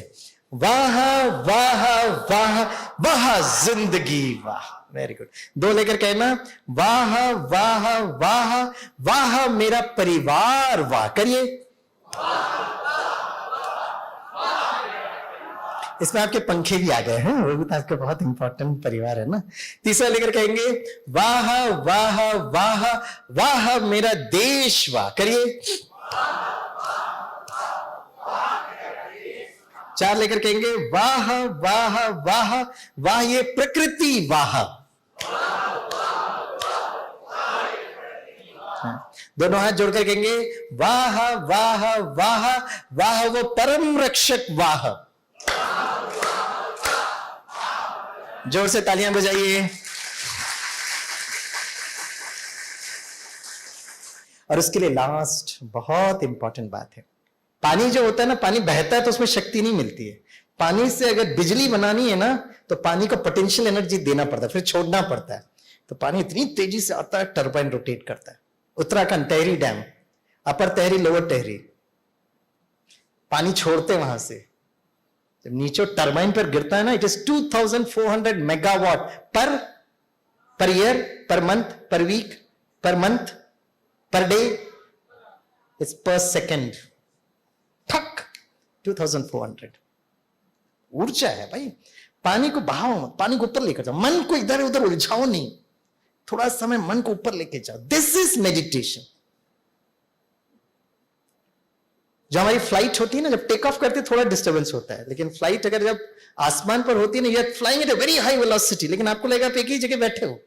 Speaker 1: वाह वाह वाह वाह जिंदगी वाह। Very good. 2 लेकर कहना, वाह वाह वाह वाह मेरा परिवार वाह। करिए। इसमें आपके पंखे भी आ गए हैं, वो भी तो आपके बहुत इंपॉर्टेंट परिवार है ना। तीसरा लेकर कहेंगे वाह वाह वाह वाह मेरा देश वाह, करिए। 4 लेकर कहेंगे वाह वाह वाह वाह ये प्रकृति वाह। दोनों हाथ जोड़कर कहेंगे वाह वाह वाह वाह वो परम रक्षक वाह। जोर से तालियां बजाइए। और उसके लिए लास्ट बहुत इंपॉर्टेंट बात है, पानी जो होता है ना, पानी बहता है तो उसमें शक्ति नहीं मिलती है। पानी से अगर बिजली बनानी है ना तो पानी को पोटेंशियल एनर्जी देना पड़ता है, फिर छोड़ना पड़ता है। तो पानी इतनी तेजी से आता है, टरबाइन रोटेट करता है। उत्तराखंड टहरी डैम, अपर टहरी लोअर टहरी, पानी छोड़ते वहां से, जब नीचे टरबाइन पर गिरता है ना, it is 2400 megawatt per year, per month, per week, per month, per day, it's per second. ठक 2400 ऊर्जा है भाई। पानी को बहाओ मत, पानी को ऊपर लेकर जाओ, मन को इधर उधर उलझाओ नहीं, थोड़ा समय मन को ऊपर लेके जाओ। This is meditation. जो हमारी फ्लाइट होती है ना, जब टेक ऑफ करते थोड़ा डिस्टर्बेंस होता है, लेकिन फ्लाइट अगर जब आसमान पर होती है ना, you are flying at a very high velocity, लेकिन आपको लगेगा आप एक ही जगह बैठे हो,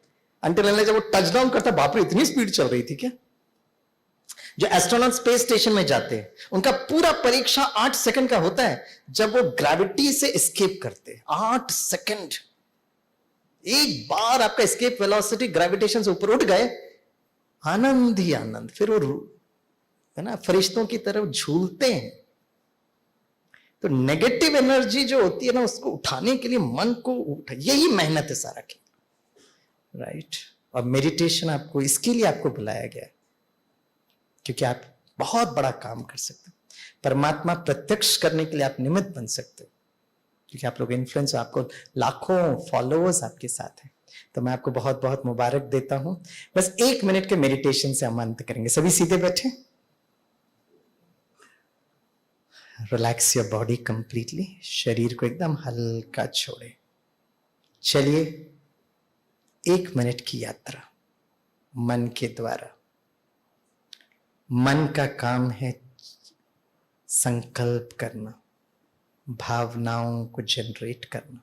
Speaker 1: अंटिल अनलेस जब वो टच डाउन करता, बाप रे इतनी स्पीड चल रही थी क्या। जो एस्ट्रोनॉट स्पेस स्टेशन में जाते हैं, उनका पूरा परीक्षा 8 सेकंड का होता है, जब वो ग्रेविटी से एस्केप करते हैं। 8 सेकंड, एक बार आपका एस्केप वेलोसिटी ग्रेविटेशन से ऊपर उठ गए, आनंद ही आनंद, फिर वो है ना फरिश्तों की तरफ झूलते हैं। तो नेगेटिव एनर्जी जो होती है ना, उसको उठाने के लिए मन को उठा, यही मेहनत है सारा की, राइट। और मेडिटेशन आपको इसके लिए आपको बुलाया गया है, क्योंकि आप बहुत बड़ा काम कर सकते हो। परमात्मा प्रत्यक्ष करने के लिए आप निमित्त बन सकते हो, क्योंकि आप लोग इन्फ्लुएंस, आपको लाखों फॉलोअर्स आपके साथ हैं। तो मैं आपको बहुत बहुत मुबारक देता हूं। बस 1 मिनट के मेडिटेशन से हम अंत करेंगे। सभी सीधे बैठे, रिलैक्स योर बॉडी कंप्लीटली, शरीर को एकदम हल्का छोड़े। चलिए 1 मिनट की यात्रा मन के द्वारा। मन का काम है संकल्प करना, भावनाओं को जनरेट करना।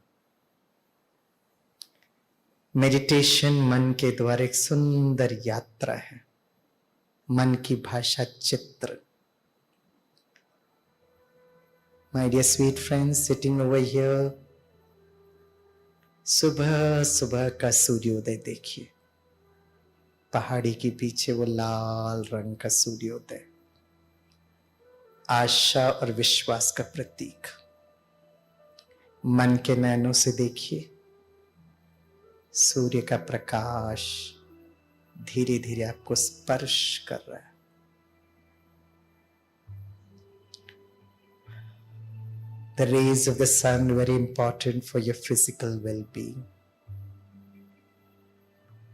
Speaker 1: मेडिटेशन मन के द्वारा एक सुंदर यात्रा है। मन की भाषा चित्र। My dear sweet friends sitting over here, सुबह सुबह का सूर्योदय देखिए। पहाड़ी के पीछे वो लाल रंग का सूर्योदय, आशा और विश्वास का प्रतीक। मन के नैनों से देखिए, सूर्य का प्रकाश धीरे धीरे आपको स्पर्श कर रहा है। The rays of the sun very important for your physical well-being.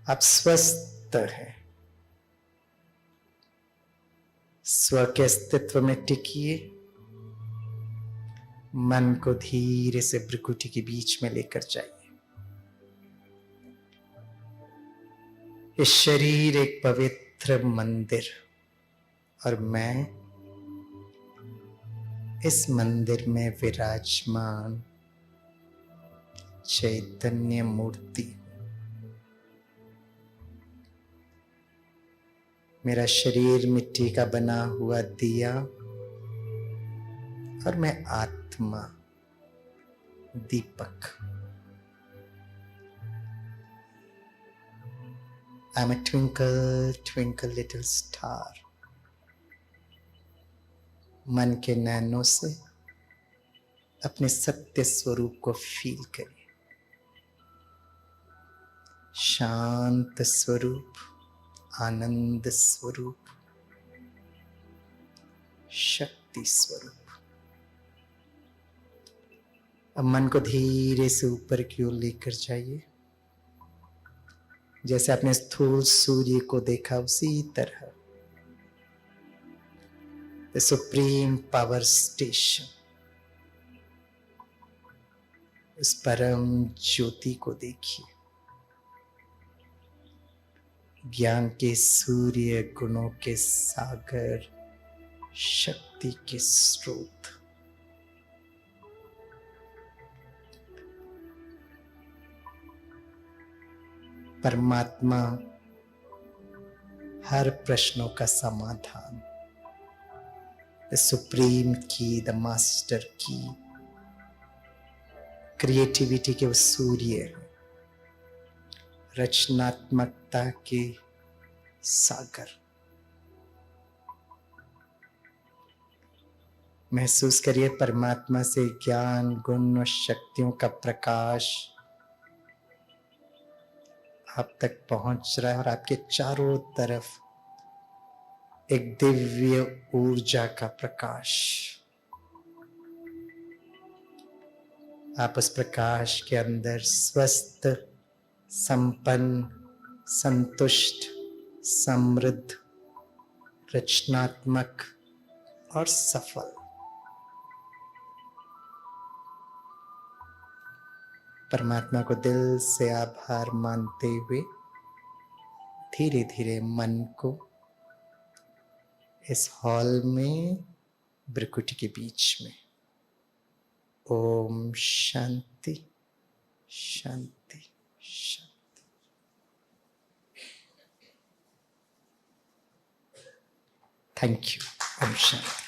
Speaker 1: आप स्वस्थ हैं, स्व के अस्तित्व में टिकिए। मन को धीरे से भ्रुकुटी के बीच में लेकर जाइए। ये शरीर एक पवित्र मंदिर, और मैं इस मंदिर में विराजमान चैतन्य मूर्ति। मेरा शरीर मिट्टी का बना हुआ दिया, और मैं आत्मा दीपक। I'm a twinkle, twinkle little star. मन के नैनों से अपने सत्य स्वरूप को फील करिए। शांत स्वरूप, आनंद स्वरूप, शक्ति स्वरूप। अब मन को धीरे से ऊपर की ओर लेकर जाइए। जैसे आपने स्थूल सूर्य को देखा, उसी तरह द सुप्रीम पावर स्टेशन, उस परम ज्योति को देखिए, ज्ञान के सूर्य, गुणों के सागर, शक्ति के स्रोत। परमात्मा हर प्रश्नों का समाधान, द सुप्रीम की, द मास्टर की, क्रिएटिविटी के वो सूर्य, रचनात्मकता के सागर। महसूस करिए परमात्मा से ज्ञान, गुण और शक्तियों का प्रकाश आप तक पहुंच रहा है और आपके चारों तरफ एक दिव्य ऊर्जा का प्रकाश। आप उस प्रकाश के अंदर स्वस्थ, संपन्न, संतुष्ट, समृद्ध, रचनात्मक और सफल। परमात्मा को दिल से आभार मानते हुए धीरे धीरे मन को इस हॉल में, भ्रिकुटी के बीच में, ओम शांति शांति शांति। Thank you. ओम शांति।